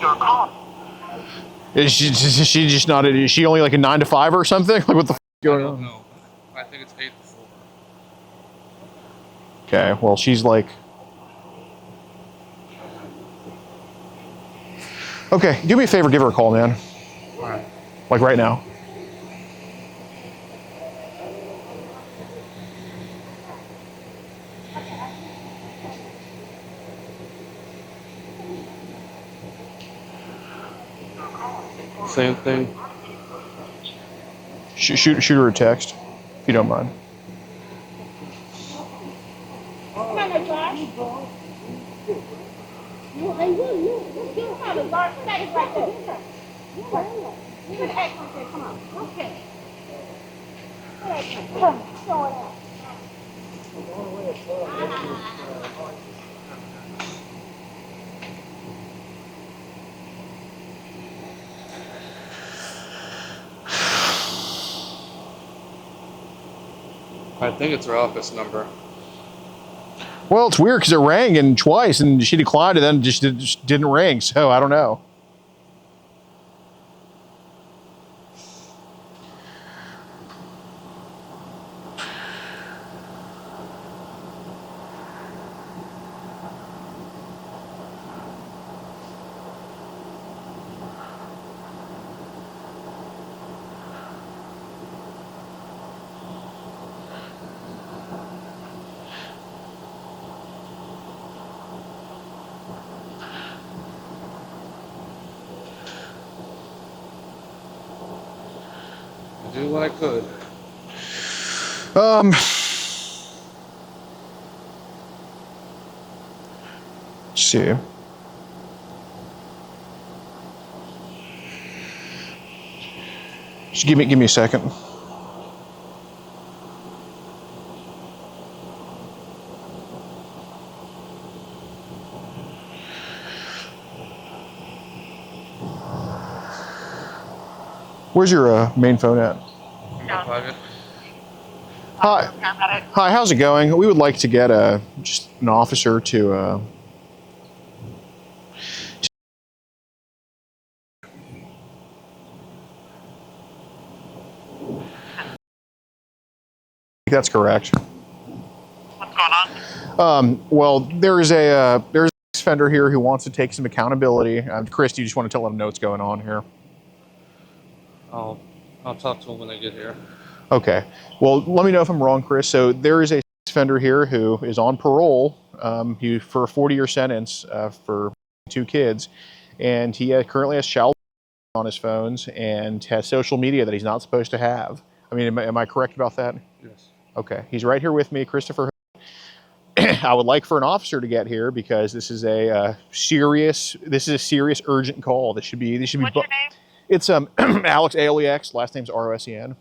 S9: Your call.
S6: Is she just not? Is she only like a 9 to 5 or something? Like what the f going on?
S5: No, I think it's 8 to 4.
S6: Okay, well she's like. Okay, do me a favor, give her a call, man.
S5: All right.
S6: Like right now.
S5: Same thing.
S6: Shoot her a text, if you don't mind.
S7: Come on, Josh. You kind of dark. That is right there. You can act like that. Come on. Okay. Come on. Show it out.
S5: I think it's her office number.
S6: Well, it's weird because it rang and twice, and she declined, and then just didn't ring. So I don't know.
S5: I did what I could.
S6: Let's see. Just give me a second. Where's your main phone at?
S5: Private.
S6: Hi. Hi, how's it going? We would like to get just an officer to That's correct.
S9: What's going on?
S6: Well, there's a offender here who wants to take some accountability. Chris, you just want to let him know what's going on here?
S5: I'll talk to him when I get here.
S6: Okay. Well, let me know if I'm wrong, Chris. So there is a offender here who is on parole for a 40-year sentence for 2 kids, and he currently has child on his phones and has social media that he's not supposed to have. I mean, am I correct about that?
S5: Yes.
S6: Okay. He's right here with me, Christopher. I would like for an officer to get here because this is a serious urgent call. This should be.
S9: What's your name?
S6: It's Alex ALEX. Last name's ROSEN.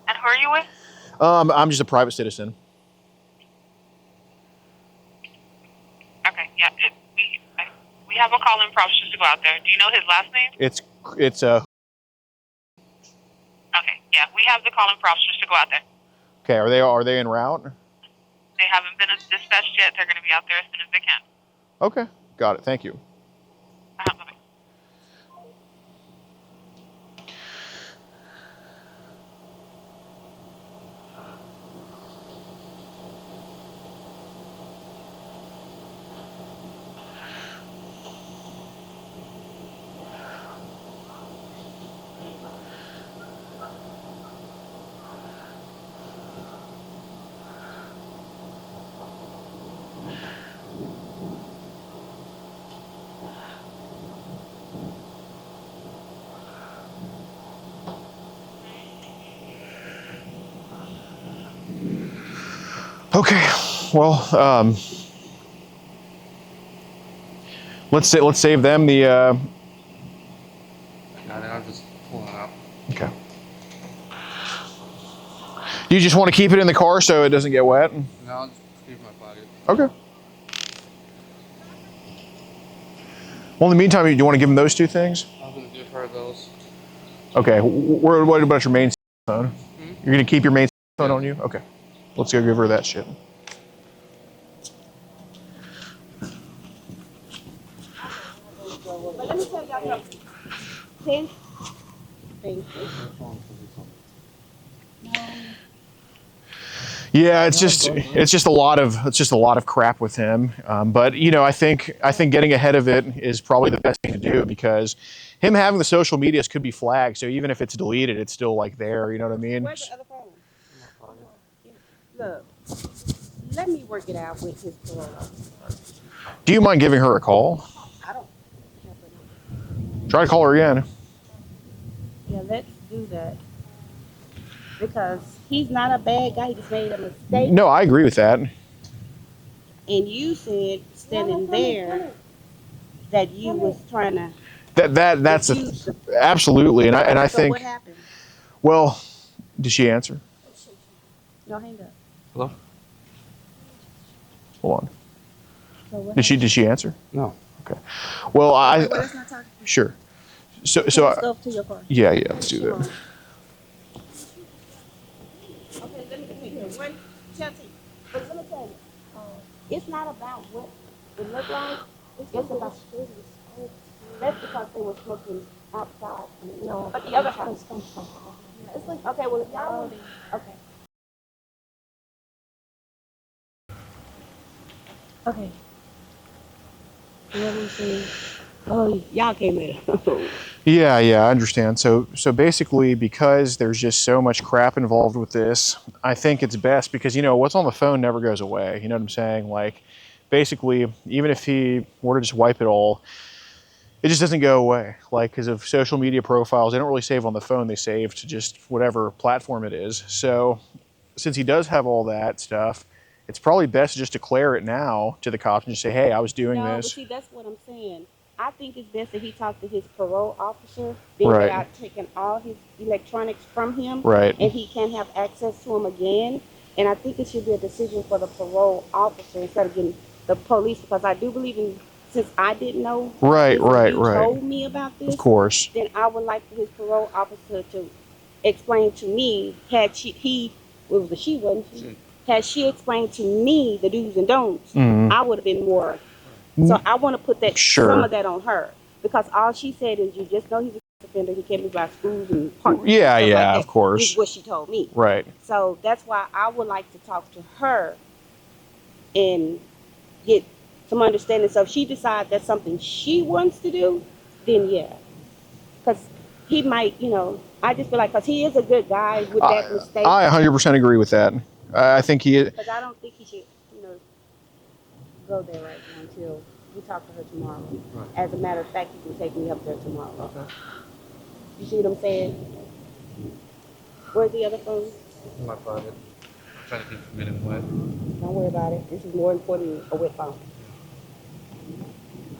S9: And who are you with?
S6: I'm just a private citizen.
S9: Okay, yeah. We have a call in for officers to go out there. Do you know his last name?
S6: It's
S9: Okay, yeah. We have the call in for officers to go out there.
S6: Okay. Are they en route?
S9: They haven't been dispatched yet. They're going to be out there as soon as they can.
S6: Okay. Got it. Thank you.
S9: Bye-bye.
S6: Okay. Well, let's save them the.
S5: No, I'm just pulling it out.
S6: Okay. Do you just want to keep it in the car so it doesn't get wet?
S5: No, I'll just keep it in my pocket.
S6: Okay. Well, in the meantime, do you want to give them those two things?
S5: I'm gonna give her those.
S6: Okay. What about your main phone?
S5: Hmm?
S6: You're gonna keep your main phone on you? Okay. Let's go give her that shit.
S7: But let me tell y'all something. This thing.
S6: Yeah, it's just a lot of crap with him. But you know, I think getting ahead of it is probably the best thing to do, because him having the social medias could be flagged. So even if it's deleted, it's still like there. You know what I mean?
S7: Where's the other phone? Look, let me work it out with his parole.
S6: Do you mind giving her a call?
S7: I don't have her number.
S6: Try to call her again.
S7: Yeah, let's do that. Because he's not a bad guy. He just made a mistake.
S6: No, I agree with that.
S7: And you said standing there that you was trying to.
S6: That's absolutely, and I
S7: So
S6: think.
S7: what happened?
S6: Well, did she answer?
S7: No, hang up.
S5: Hello?
S6: Hold on.
S7: So what
S6: Did she answer?
S5: No.
S6: Okay. Well,
S7: happened? Well, let's not talk.
S6: sure. So
S7: Let's go to your car.
S6: yeah, let's do that.
S7: Okay, let me hear. One, Chelsea, but let me tell you, it's not about what it looked like. It's about that's because they were smoking outside. No, but the other house. It's like, okay, well, if y'all want okay. Okay. Let me see. Oh, y'all came in.
S6: Yeah, I understand. So basically, because there's just so much crap involved with this, I think it's best, because you know what's on the phone never goes away. You know what I'm saying? Like, basically, even if he were to just wipe it all, it just doesn't go away. Like, because of social media profiles, they don't really save on the phone. They save to just whatever platform it is. So since he does have all that stuff, it's probably best to just declare it now to the cops and just say, hey, I was doing
S7: No,
S6: this.
S7: but see, that's what I'm saying. I think it's best that he talked to his parole officer, being
S6: Right.
S7: that I've taken all his electronics from him,
S6: Right.
S7: and he can't have access to them again. And I think it should be a decision for the parole officer instead of getting the police, because I do believe in, since I didn't know,
S6: Right,
S7: this, and
S6: right,
S7: you
S6: right.
S7: told me about this,
S6: Of course.
S7: then I would like his parole officer to explain to me, had she explained to me the do's and don'ts,
S6: Mhm.
S7: I would have been more. So I want to put that
S6: Sure.
S7: some of that on her, because all she said is, you just know he's a sex offender. He can't be by schools and parks.
S6: Yeah,
S7: and stuff like that,
S6: of course.
S7: is what she told me.
S6: Right.
S7: So that's why I would like to talk to her and get some understanding. So if she decides that's something she wants to do, then yeah. Because he might, I just feel like, because he is a good guy with that mistake.
S6: I 100% agree with that. I think he.
S7: Because I don't think he should, go there right now until we talk to her tomorrow.
S5: Right.
S7: As a matter of fact, you can take me up there tomorrow. Okay. You see what I'm saying? Where's the other phone?
S5: In my pocket. I'm trying to keep it from getting wet.
S7: Don't worry about it. This is more important than a wet phone.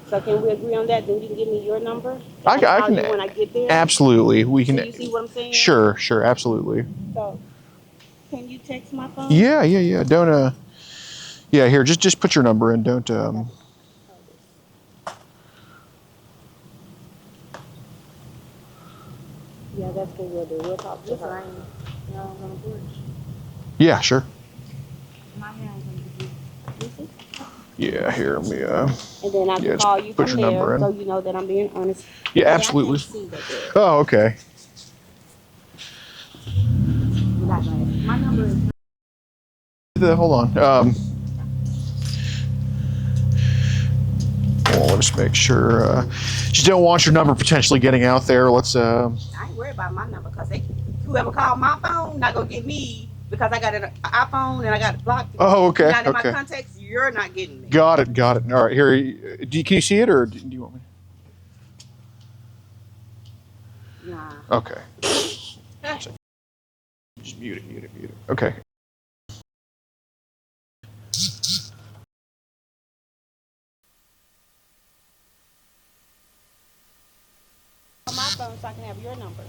S7: So can we agree on that? Then you can give me your number.
S6: I
S7: I'll
S6: can.
S7: call you when I get there.
S6: Absolutely, we can.
S7: So you see what I'm saying?
S6: Sure, absolutely.
S7: So can you text my phone?
S6: Yeah. Don't. Yeah, here, just put your number in. Don't.
S7: Yeah, that's what we'll do. We'll talk to her. On the porch.
S6: Yeah, sure.
S7: My hair on the
S6: Yeah, here, let me,
S7: And then I can
S6: yeah,
S7: call
S6: just
S7: you
S6: put
S7: from
S6: your
S7: there,
S6: number in.
S7: so you know that I'm being honest.
S6: Yeah,
S7: Okay,
S6: absolutely.
S7: I can't see that good.
S6: Oh, okay.
S7: We're not gonna- My number is
S6: Hold on. Well, let's just make sure. Just don't want your number potentially getting out there. Let's.
S7: I ain't worried about my number because whoever called my phone not gonna get me because I got an iPhone and I got it blocked.
S6: Oh, okay.
S7: Not in my
S6: Okay.
S7: contacts. You're not getting me.
S6: Got it. Got it. All right. Here. Can you see it, or do you want me?
S7: Nah.
S6: Okay. Just mute it. Mute it. Mute it. Okay.
S7: On my phone, so I can have your number.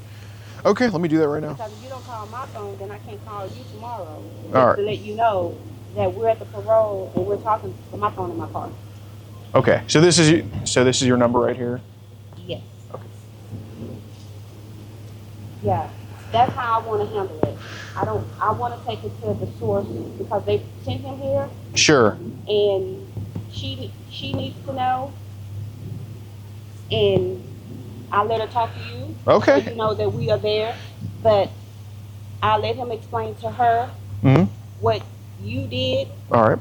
S6: Okay. Let me do that right now.
S7: Because if you don't call my phone, then I can't call you tomorrow.
S6: All right.
S7: To let you know that we're at the parole and we're talking from my phone in my car.
S6: Okay. So this is your number right here.
S7: Yes.
S6: Okay.
S7: Yeah. That's how I want to handle it. I want to take it to the source because they sent him here
S6: Sure.
S7: and she needs to know, and I'll let her talk to you.
S6: Okay.
S7: So you know that we are there, but I'll let him explain to her what you did.
S6: All right.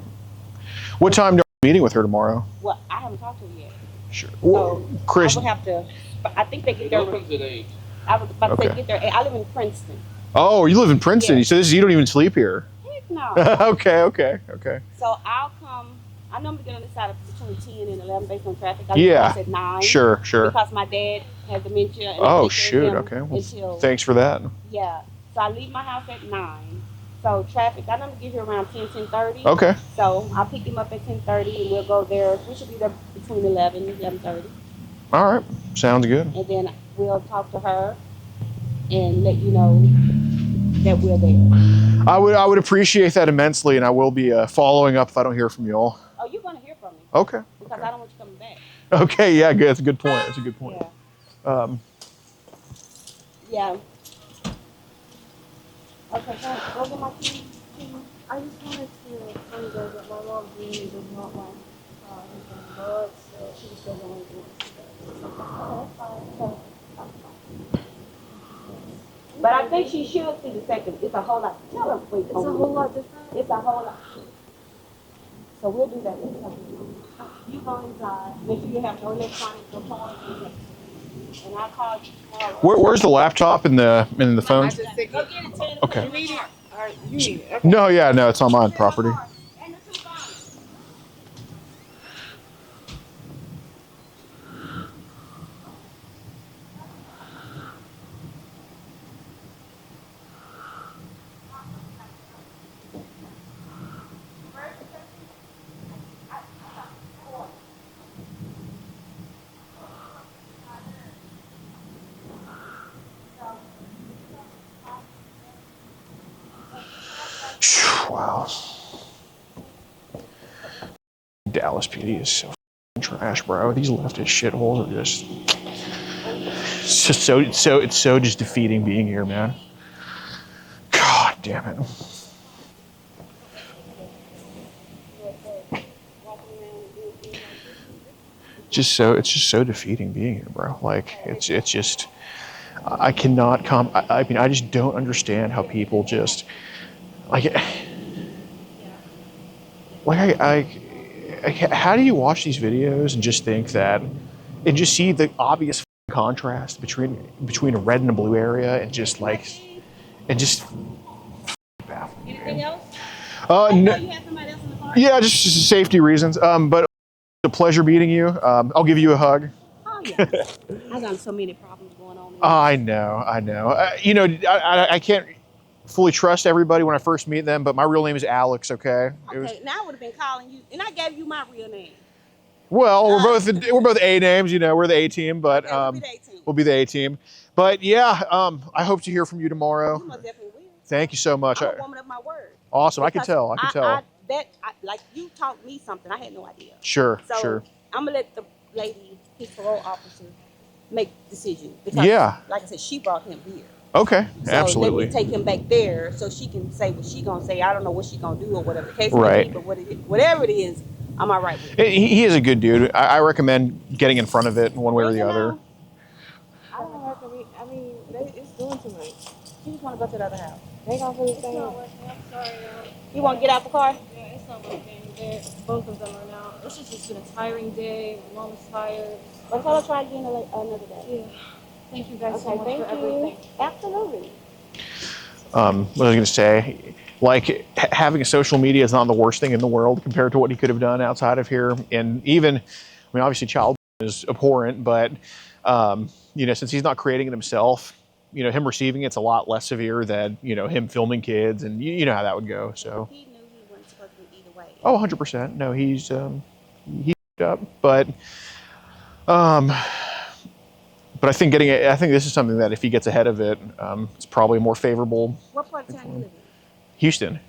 S6: What time are you meeting with her tomorrow?
S7: Well, I haven't talked to her yet.
S6: Sure.
S7: So
S6: Chris.
S7: I would have to. I think they get
S5: It
S7: there.
S5: opens at 8.
S7: I was about to
S6: Okay.
S7: say get there. I live in Princeton.
S6: Oh, you live in Princeton.
S7: Yeah.
S6: So you don't even sleep here.
S7: Heck no.
S6: Okay. Okay. Okay.
S7: So I'll come. I normally get on the side of between 10 and 11 based on traffic. I
S6: Yeah.
S7: leave at 9.
S6: Sure. Sure.
S7: Because my dad has dementia. And
S6: Oh
S7: I take care
S6: shoot.
S7: of him
S6: Okay. Well,
S7: until,
S6: thanks for that.
S7: yeah. So I leave my house at 9. So traffic, I normally get here around 10:30.
S6: Okay.
S7: So I'll pick him up at 10:30 and we'll go there. We should be there between 11 and 11:30.
S6: All right. Sounds good.
S7: And then we'll talk to her and let you know that we're there.
S6: I would appreciate that immensely, and I will be following up if I don't hear from you all.
S7: Oh, you're going to hear from me.
S6: Okay.
S7: Because I don't want you coming back.
S6: Okay. Yeah. Good. That's a good point. That's a good point.
S7: Yeah. Yeah. Okay, go get my keys.
S3: I just wanted to tell you guys that my mom really does not like his blood, so she just doesn't want to do it.
S7: But I think she should see the second. It's a whole lot. Tell her, wait.
S3: It's a whole lot different.
S7: It's a whole lot. So we'll do that. You go inside. Make sure you have no electronic report. And I'll call you tomorrow.
S6: Where's the laptop and the phone?
S7: Go get it, Ted.
S6: Okay.
S7: You need it? All right, you need it. Okay.
S6: No. Yeah. No. It's on my property.
S7: And the 2 phones.
S6: Wow. Dallas PD is so trash, bro. These leftist shitholes are just. It's so just defeating being here, man. God damn it. It's just so defeating being here, bro. Like it's just. I cannot I mean, I just don't understand how people just like how do you watch these videos and just think that and just see the obvious contrast between a red and a blue area and just baffling.
S7: Anything else?
S6: No,
S7: You have somebody else in the car?
S6: yeah, just safety reasons. But it's a pleasure meeting you. I'll give you a hug.
S7: Oh, yeah. I got so many problems going on.
S6: I know. I can't fully trust everybody when I first meet them, but my real name is Alex. Okay.
S7: Okay, now I would have been calling you, and I gave you my real name.
S6: Well, we're both A names. We're the A team, but we'll be the A team. But yeah, I hope to hear from you tomorrow.
S7: You most definitely will.
S6: Thank you so much.
S7: I'm a woman of my word.
S6: Awesome. I can tell.
S7: Like you taught me something. I had no idea.
S6: Sure.
S7: So
S6: Sure.
S7: I'm gonna let the lady, his parole officer, make decisions. Because,
S6: Yeah.
S7: like I said, she brought him here.
S6: Okay.
S7: So
S6: Absolutely.
S7: let me take him back there so she can say what she gonna say. I don't know what she gonna do or whatever the case
S6: Right.
S7: may be, but whatever it is, I'm all right with it.
S6: He is a good dude. I recommend getting in front of it one way or the other.
S3: I don't recommend. I mean, it's doing too much.
S7: You just want to go to the other house.
S3: They gonna put this thing. It's not working. I'm sorry, y'all.
S7: You want to get out the car?
S3: Yeah, it's not working. Both of them are now. It's just been a tiring day. My mom is tired.
S7: Let's all try again another day.
S3: Yeah. Thank you guys so
S7: Okay,
S3: much
S7: thank
S3: for
S7: you.
S3: everything.
S7: Absolutely.
S6: What I was going to say, like having a social media is not the worst thing in the world compared to what he could have done outside of here. And even, I mean, obviously child is abhorrent, but, you know, since he's not creating it himself, you know, him receiving it's a lot less severe than, you know, him filming kids, and you know how that would go. So
S7: He knew he wasn't supposed to be either way.
S6: oh, 100%. No, he's up, but I think I think this is something that if he gets ahead of it, it's probably more favorable.
S7: What part of town you live in?
S6: Houston.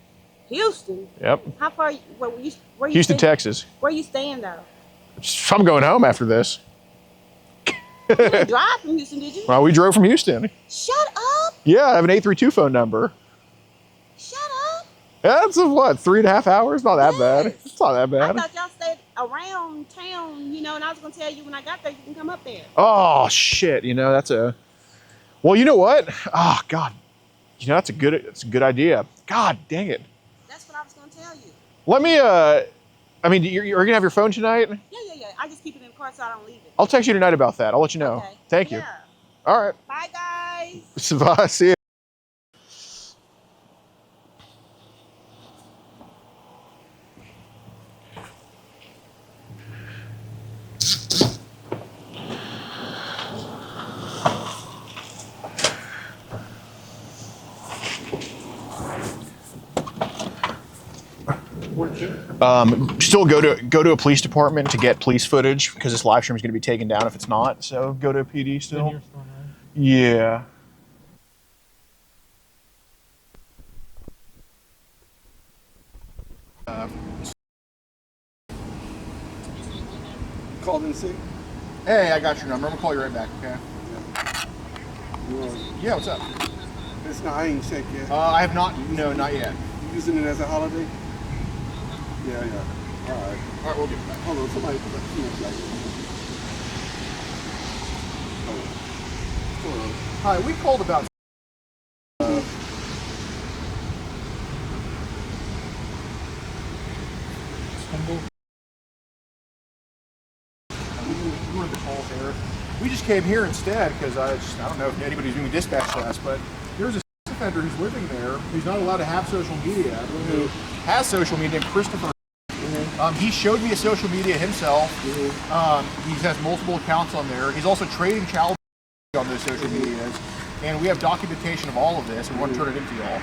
S7: Houston.
S6: Yep.
S7: How far? Where you
S6: Houston,
S7: staying?
S6: Texas.
S7: Where you staying though?
S6: I'm going home after this.
S7: You didn't drive from Houston, did you?
S6: Well, we drove from Houston.
S7: Shut up!
S6: Yeah, I have an 832 phone number.
S7: Shut up!
S6: That's what, 3.5 hours? Not that bad. It's not that
S7: I
S6: bad.
S7: thought y'all stayed around town, you know, and I was gonna tell you when I got there, you can come up there.
S6: Oh shit! You know well, you know what? Oh God, you know that's a good idea. God dang it!
S7: That's what I was gonna tell you.
S6: Let me. I mean, you're gonna have your phone tonight?
S7: Yeah. I just keep it in the car so I don't leave it.
S6: I'll text you tonight about that. I'll let you know.
S7: Okay.
S6: Thank you.
S7: Yeah.
S6: All right.
S7: Bye, guys.
S6: Bye. See you. Still go to a police department to get police footage because this live stream is going to be taken down if it's not. So go to a PD still. Yeah.
S10: Called in sick?
S6: Hey, I got your number. I'm gonna call you right back. Okay. Yeah. What's up?
S10: It's not. I ain't checked yet.
S6: I have not. No, not yet.
S10: You using it as a holiday? Yeah. All right.
S6: All right, we'll get it back.
S10: Hold on. Somebody put that key in. Hold on.
S6: Hi, we called about. We just came here instead because I don't know if anybody's doing dispatch to us, but there's a offender who's living there who's not allowed to have social media, who has social media, named Christopher. He showed me a social media himself. He has multiple accounts on there. He's also trading child on those social medias, and we have documentation of all of this. We want to turn it into y'all.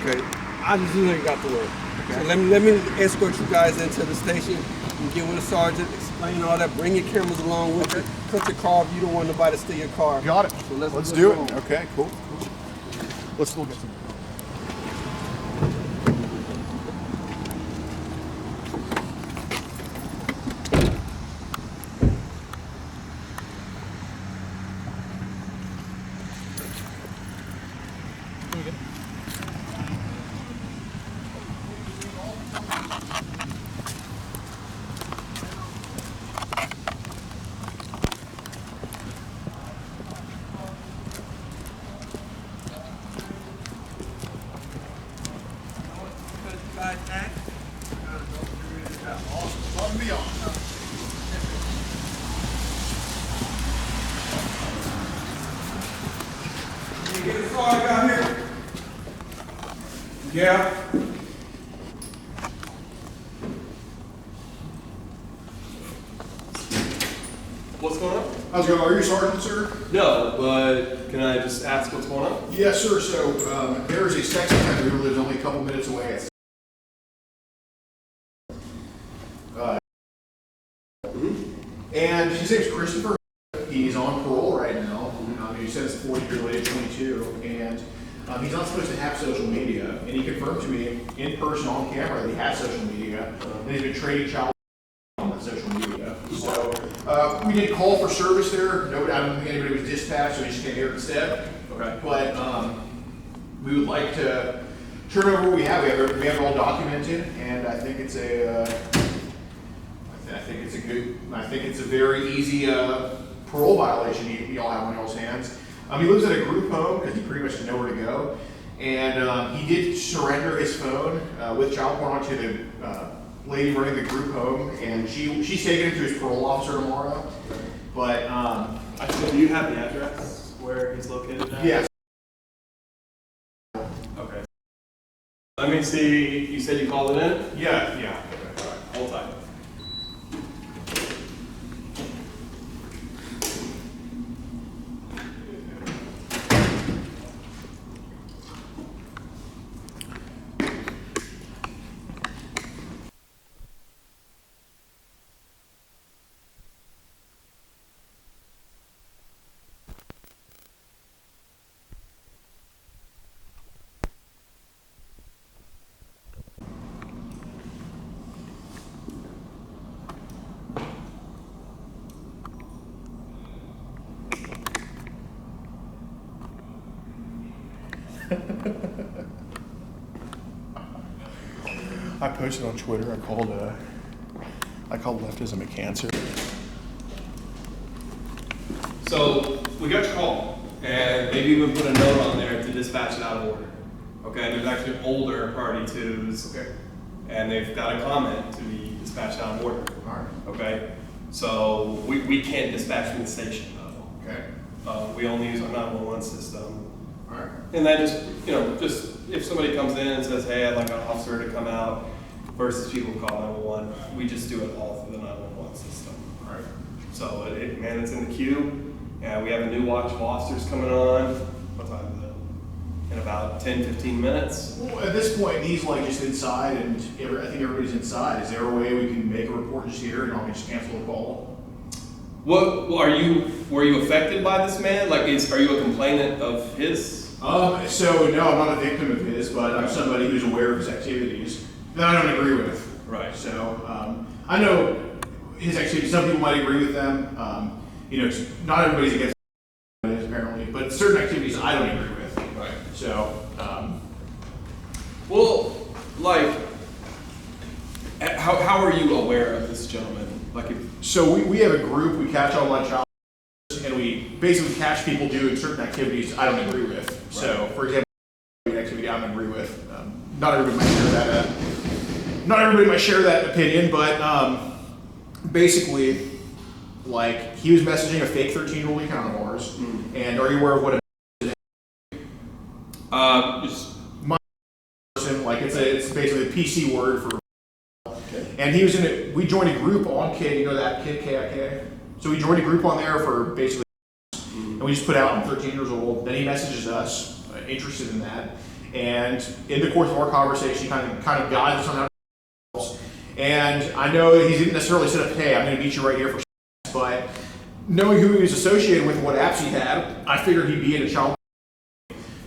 S10: Okay. I just know you got the word.
S6: Okay.
S10: So let me escort you guys into the station and get with a sergeant, explain all that. Bring your cameras along with you. Cut the car if you don't want nobody to steal your car.
S6: Got it.
S10: So
S6: let's do it. Okay, cool. Let's still get some.
S10: Get a sergeant out here. Yeah.
S11: What's going on?
S6: How's it going? Are you a sergeant, sir?
S11: No, but can I just ask what's going on?
S6: Yes, sir. So there is a sex offender who lives only a couple minutes away. And his name's Christopher. He's on parole right now. He says 40 year age, 22, and he's not supposed to have social media. And he confirmed to me in person on camera that he has social media, and he's been trading child on the social media. So we did call for service there. Nobody, I don't think anybody was dispatched, so we just came here instead.
S11: Okay.
S6: But we would like to turn over what we have. We have it all documented, and I think it's a I think it's a very easy parole violation y'all have on y'all's hands. He lives at a group home because he pretty much has nowhere to go. And he did surrender his phone with child porn to the lady running the group home, and she's taking it to his parole officer tomorrow. But
S11: So do you have the address where he's located at?
S6: yes.
S11: Okay. Let me see. You said you called it in?
S6: Yeah.
S11: Okay. All right. Hold tight.
S6: I posted on Twitter. I called leftism a cancer.
S11: So we got your call, and maybe even put a note on there to dispatch it out of order. Okay, there's actually older party twos,
S6: Okay.
S11: and they've got a comment to be dispatched out of order.
S6: All right.
S11: Okay, so we can't dispatch from the station though.
S6: Okay.
S11: We only use our 911 system.
S6: All right.
S11: And that just, just if somebody comes in and says, hey, I'd like an officer to come out versus people call 911, we just do it all through the 911 system.
S6: All right.
S11: So it's in the queue, and we have a new watch of officers coming on. What time is it? In about 10, 15 minutes.
S6: Well, at this point, he's like just inside, and I think everybody's inside. Is there a way we can make a report just here, and I'll just cancel the call?
S11: Were you affected by this man? Like, are you a complainant of his?
S6: So no, I'm not a victim of his, but I'm somebody who's aware of his activities that I don't agree with.
S11: Right.
S6: So I know his activities. Some people might agree with them. Not everybody's against it apparently, but certain activities I don't agree with.
S11: Right.
S6: So,
S11: well, like, how are you aware of this gentleman? Like,
S6: so we have a group. We catch online child, and we basically catch people doing certain activities I don't agree with. Right. So, for example, an activity I don't agree with. Not everybody might share that. Not everybody might share that opinion, but basically, like, he was messaging a fake 13-year-old account of ours. Mm-hmm. And are you aware of what a
S11: just
S6: my person, like it's basically a PC word for. Okay. And he was in it. We joined a group on Kid, that Kid KIK. So we joined a group on there for basically, and we just put out I'm 13 years old. Then he messages us, interested in that, and in the course of our conversation, he kind of guides us on how to do. And I know he didn't necessarily set up, hey, I'm going to meet you right here for, but knowing who he was associated with, what apps he had, I figured he'd be in a child.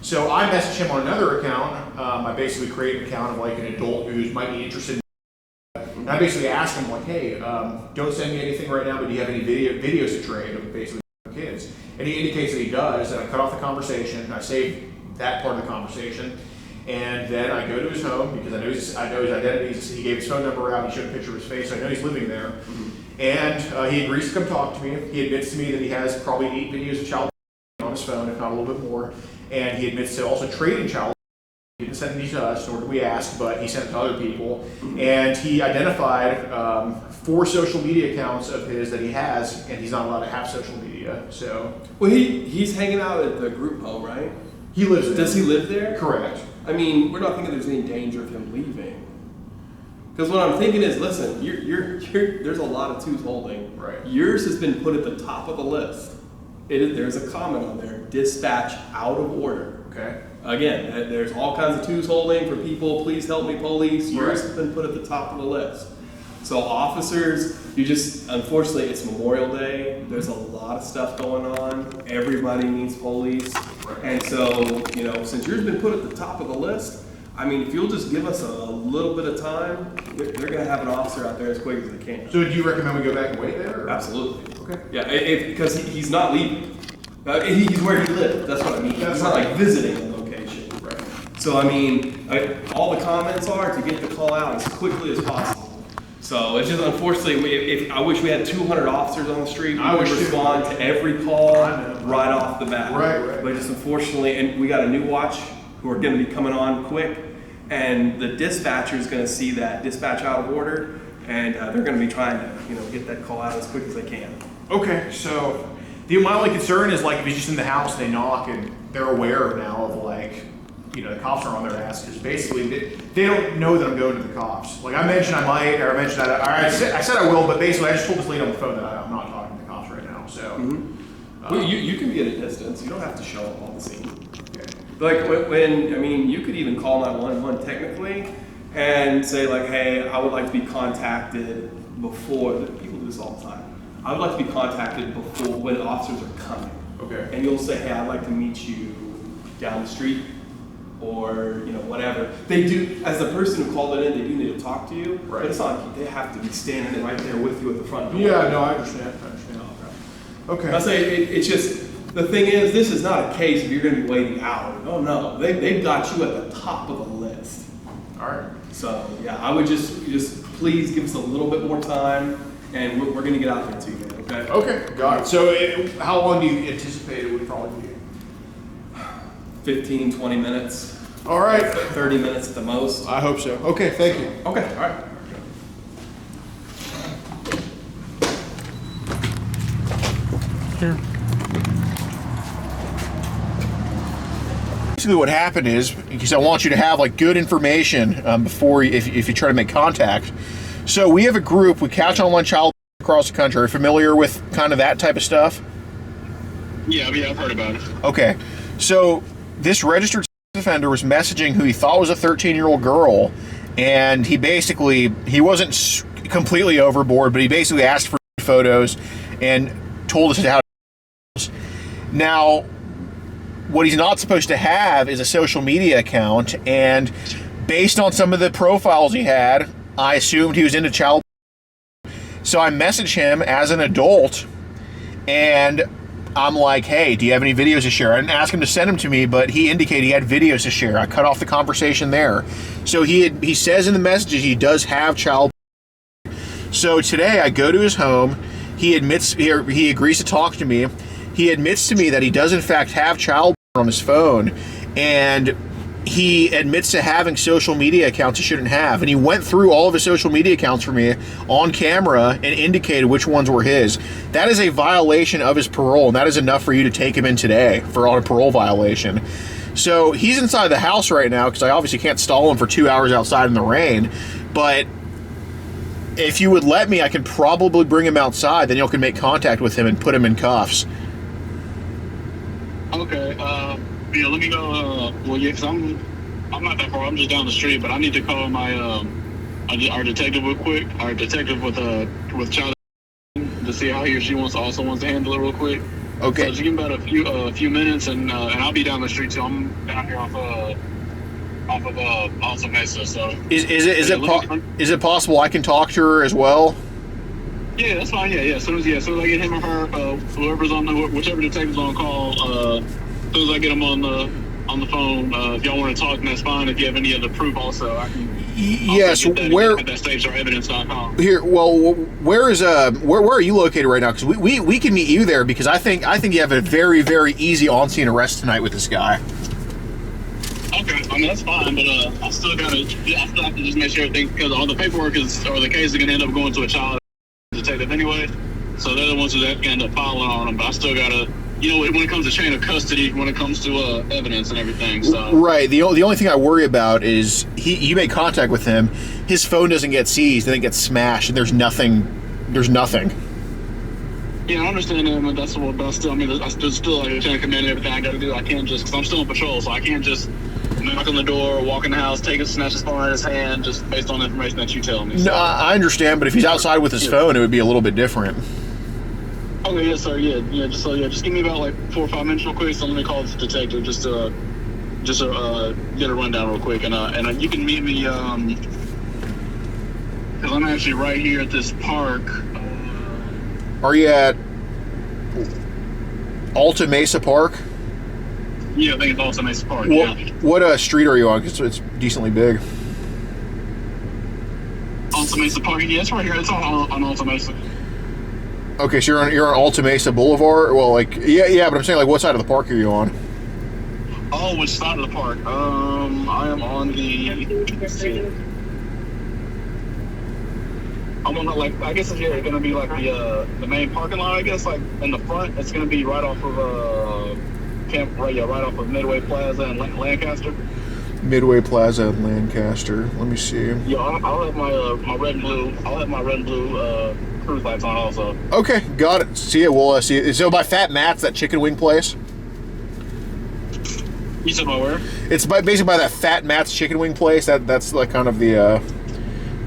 S6: So I messaged him on another account. I basically created an account of like an adult who might be interested. And I basically asked him like, hey, don't send me anything right now, but do you have any videos to trade of basically kids? And he indicates that he does, and I cut off the conversation. I saved that part of the conversation. And then I go to his home because I know his identity. He gave his phone number out. He showed a picture of his face. So I know he's living there. Mm-hmm. And he agrees to come talk to me. He admits to me that he has probably 8 videos of child on his phone, if not a little bit more. And he admits to also trading child. He didn't send these to us, nor did we ask, but he sent it to other people. And he identified 4 social media accounts of his that he has, and he's not allowed to have social media. So,
S11: well, he's hanging out at the group home, right?
S6: He lives there.
S11: Does he live there?
S6: Correct.
S11: I mean, we're not thinking there's any danger of him leaving. Because what I'm thinking is, listen, there's a lot of twos holding.
S6: Right.
S11: Yours has been put at the top of the list. There's a comment on there, dispatch out of order.
S6: Okay.
S11: Again, there's all kinds of twos holding for people, please help me police. Yours has been put at the top of the list. So officers, unfortunately it's Memorial Day. There's a lot of stuff going on. Everybody needs police. Right. And so, since yours has been put at the top of the list, I mean, if you'll just give us a little bit of time, they're going to have an officer out there as quick as they can.
S6: So do you recommend we go back and wait there? Or?
S11: Absolutely.
S6: Okay.
S11: Yeah, because he's not leaving. He's where he lived. That's what I mean. He's not like visiting a location.
S6: Right.
S11: So I mean, all the comments are to get the call out as quickly as possible. So it's just unfortunately, if I wish we had 200 officers on the street, we
S1: I
S11: would
S1: wish too.
S11: respond to every call right off the bat.
S1: Right.
S11: But just unfortunately, and we got a new watch who are going to be coming on quick, and the dispatcher is going to see that dispatch out of order, and they're going to be trying to get that call out as quick as they can.
S1: Okay, so my only concern is like if he's just in the house, they knock and they're aware now of like, the cops are on their ass because basically they don't know that I'm going to the cops. Like I mentioned I might, or I mentioned that I said I will, but basically I just told this lady on the phone that I'm not talking to the cops right now. So
S11: Well, you can be at a distance. You don't have to show up on the scene. Okay. Like when you could even call 911 technically and say like, hey, I would like to be contacted before. People do this all the time. I would like to be contacted before when officers are coming.
S1: Okay.
S11: And you'll say, hey, I'd like to meet you down the street, or whatever. They do, as the person who called it in, they do need to talk to you.
S1: Right.
S11: But it's not like they have to be standing right there with you at the front door.
S1: yeah, no, I understand. Okay.
S11: I say it's just the thing is, this is not a case of you're going to be waiting hours. Oh no, they've got you at the top of the list.
S1: All right.
S11: So yeah, I would just please give us a little bit more time, and we're going to get out there to you, man. Okay.
S1: Okay, got it. So how long do you anticipate it would probably be?
S11: 15, 20 minutes.
S1: All right.
S11: 30 minutes at the most.
S1: I hope so. Okay, thank you.
S11: Okay, all right.
S1: Basically what happened is, because I want you to have like good information before if you try to make contact. So we have a group, we catch online child across the country. Are you familiar with kind of that type of stuff?
S12: Yeah, I've heard about it.
S1: Okay, so this registered offender was messaging who he thought was a 13-year-old girl, and he wasn't completely overboard, but he basically asked for photos and told us how to. Now, what he's not supposed to have is a social media account, and based on some of the profiles he had, I assumed he was into child. So I messaged him as an adult, and I'm like, hey, do you have any videos to share? I didn't ask him to send them to me, but he indicated he had videos to share. I cut off the conversation there. So he says in the messages he does have child. So today I go to his home. He agrees to talk to me. He admits to me that he does in fact have child on his phone, and he admits to having social media accounts he shouldn't have. And he went through all of his social media accounts for me on camera and indicated which ones were his. That is a violation of his parole, and that is enough for you to take him in today on a parole violation. So he's inside the house right now because I obviously can't stall him for 2 hours outside in the rain. But if you would let me, I can probably bring him outside. Then you can make contact with him and put him in cuffs.
S12: Okay. Yeah, let me go. Well, yeah, because I'm not that far. I'm just down the street, but I need to call my our detective real quick. Our detective with child to see how he or she also wants to handle it real quick.
S1: Okay.
S12: So just give me about a few minutes, and I'll be down the street too. I'm down here off of Alta Mesa. So
S1: is it possible I can talk to her as well?
S12: Yeah, that's fine. Yeah. As soon as I get him or her, whoever's whichever detective's on call, as soon as I get them on the phone, if y'all want to talk, that's fine. If you have any other proof, also I can.
S1: Yes.
S12: Where that staves our evidence.com.
S1: Here. Well, where are you located right now? Because we can meet you there, because I think you have a very, very easy on-scene arrest tonight with this guy.
S12: Okay, I mean that's fine, but I still have to just make sure everything, because all the paperwork or the case is gonna end up going to a child detective anyway, so they're the ones who have to end up filing on them. But I still gotta, when it comes to chain of custody, when it comes to evidence and everything. So
S1: right. The only thing I worry about is you make contact with him, his phone doesn't get seized, then it gets smashed, and there's nothing.
S12: Yeah, I understand that, but that's what. But still, I mean, there's still like a chain of command and everything I gotta do. I can't just, because I'm still on patrol, so I can't just knock on the door, walk in the house, snatch his phone out of his hand, just based on the information that you tell me. So.
S1: No, I understand, but if he's outside with his phone, it would be a little bit different.
S12: Okay, yes, sir. Just give me about like 4 or 5 minutes real quick. So let me call the detective just to get a rundown real quick, and you can meet me because I'm actually right here at this park.
S1: Are you at Alta Mesa Park?
S12: Yeah, I think it's Alta Mesa Park. Yeah.
S1: What street are you on? Because it's decently big.
S12: Alta Mesa Park. Yeah, it's right here. It's on Alta Mesa.
S6: Okay, so you're on Alta Mesa Boulevard. Well, like yeah, but I'm saying like what side of the park are you on?
S12: Oh, which side of the park? I am on the. Let's see. I'm on the, like, I guess it's here gonna be like the main parking lot. I guess like in the front, it's gonna be right off of right off of Midway Plaza and Lancaster.
S6: Midway Plaza in Lancaster. Let me see.
S12: Yeah, I'll have my red and blue. I'll have my red and blue cruise lights on also.
S6: Okay, got it. See it. We'll see it. So by Fat Matt's, that chicken wing place.
S12: You said by where?
S6: It's basically by that Fat Matt's chicken wing place. That's like kind of the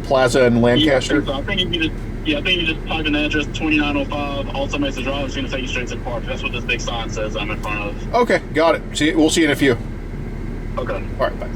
S6: plaza in Lancaster.
S12: Yeah, I think you just type in the address 2905 Alta Mesa Drive. It's gonna take you straight to the park. That's what this big sign says I'm in front of.
S6: Okay, got it. We'll see you in a few.
S12: Okay.
S6: All right, bye.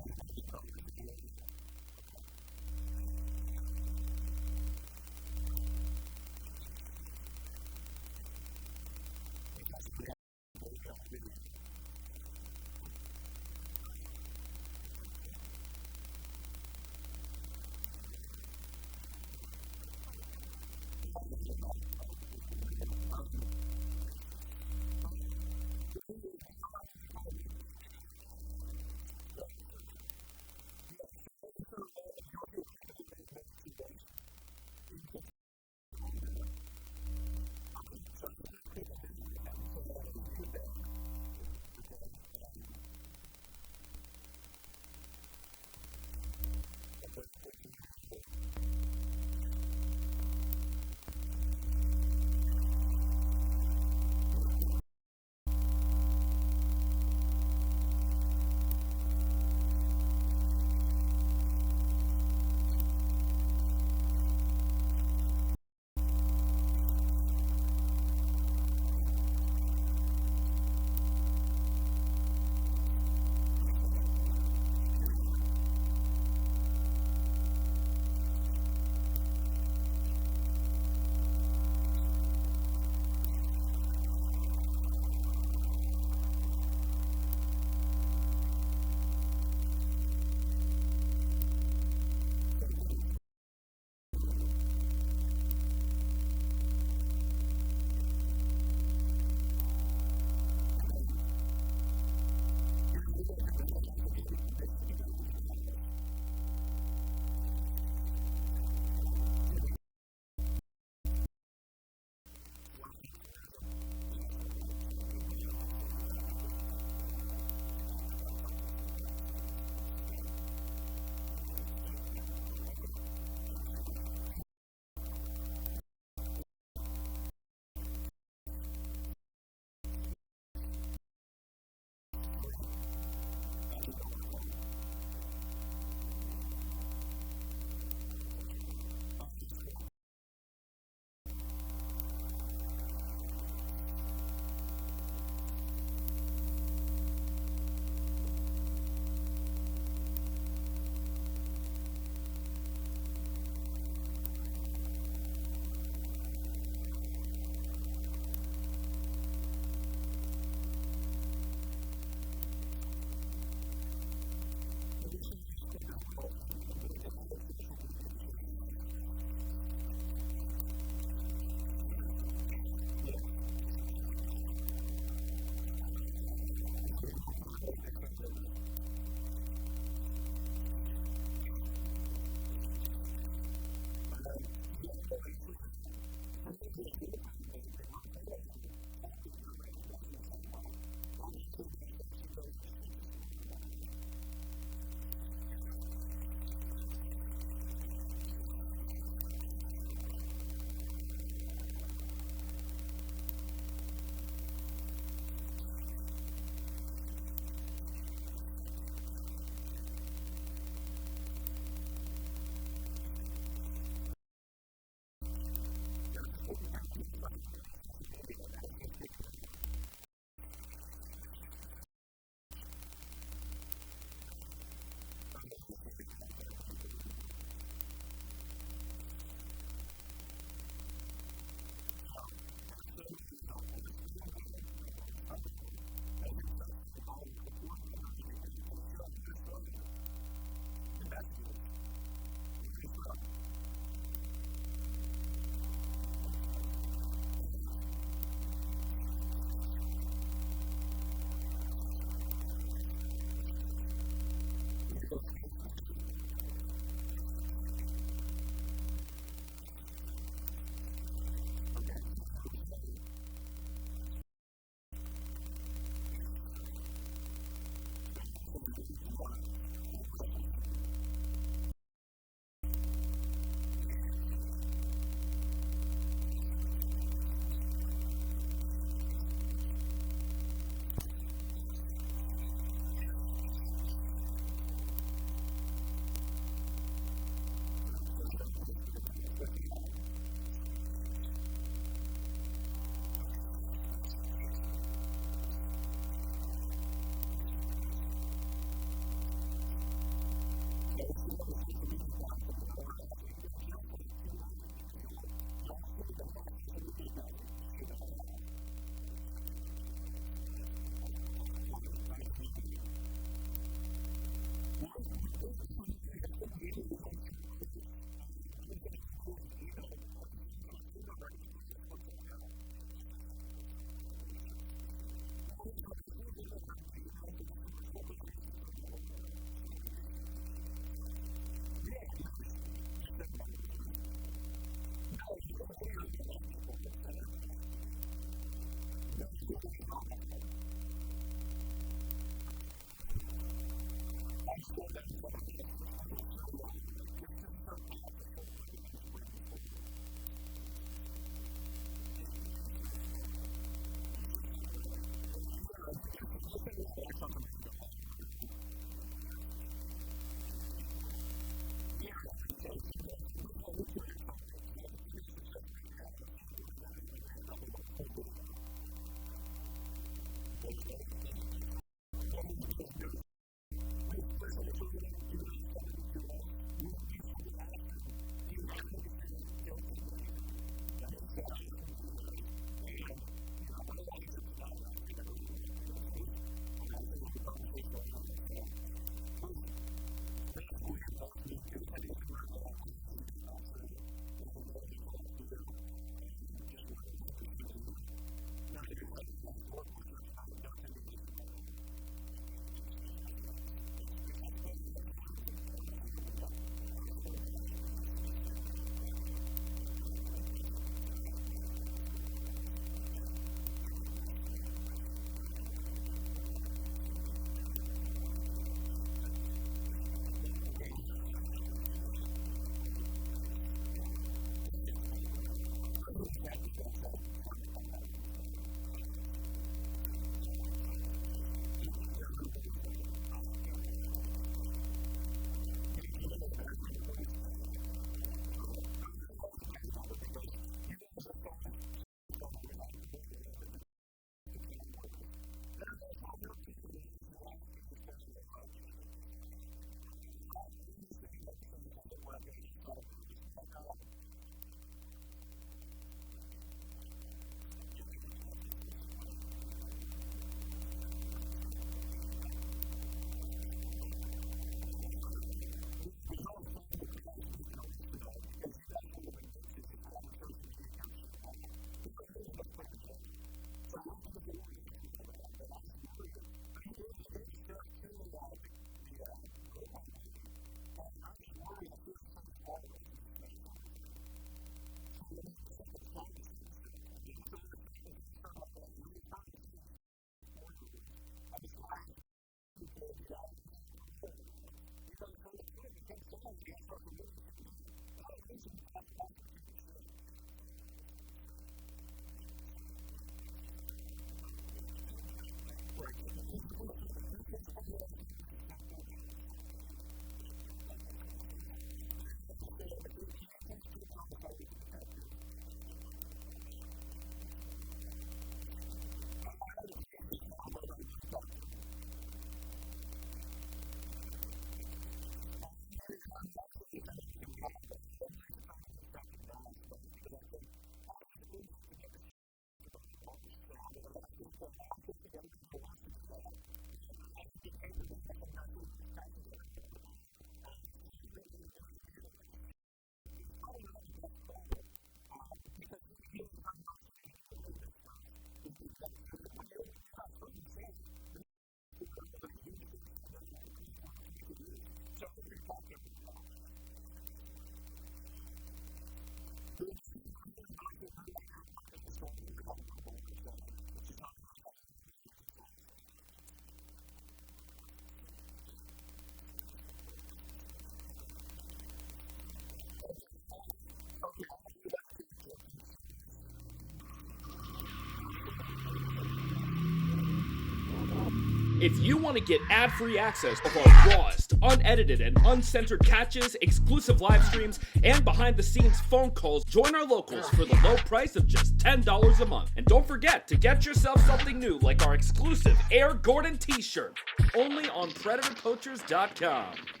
S2: If you want to get ad-free access of our rawest, unedited, and uncensored catches, exclusive live streams, and behind-the-scenes phone calls, join our locals for the low price of just $10 a month. And don't forget to get yourself something new like our exclusive Air Gordon t-shirt, only on PredatorPoachers.com.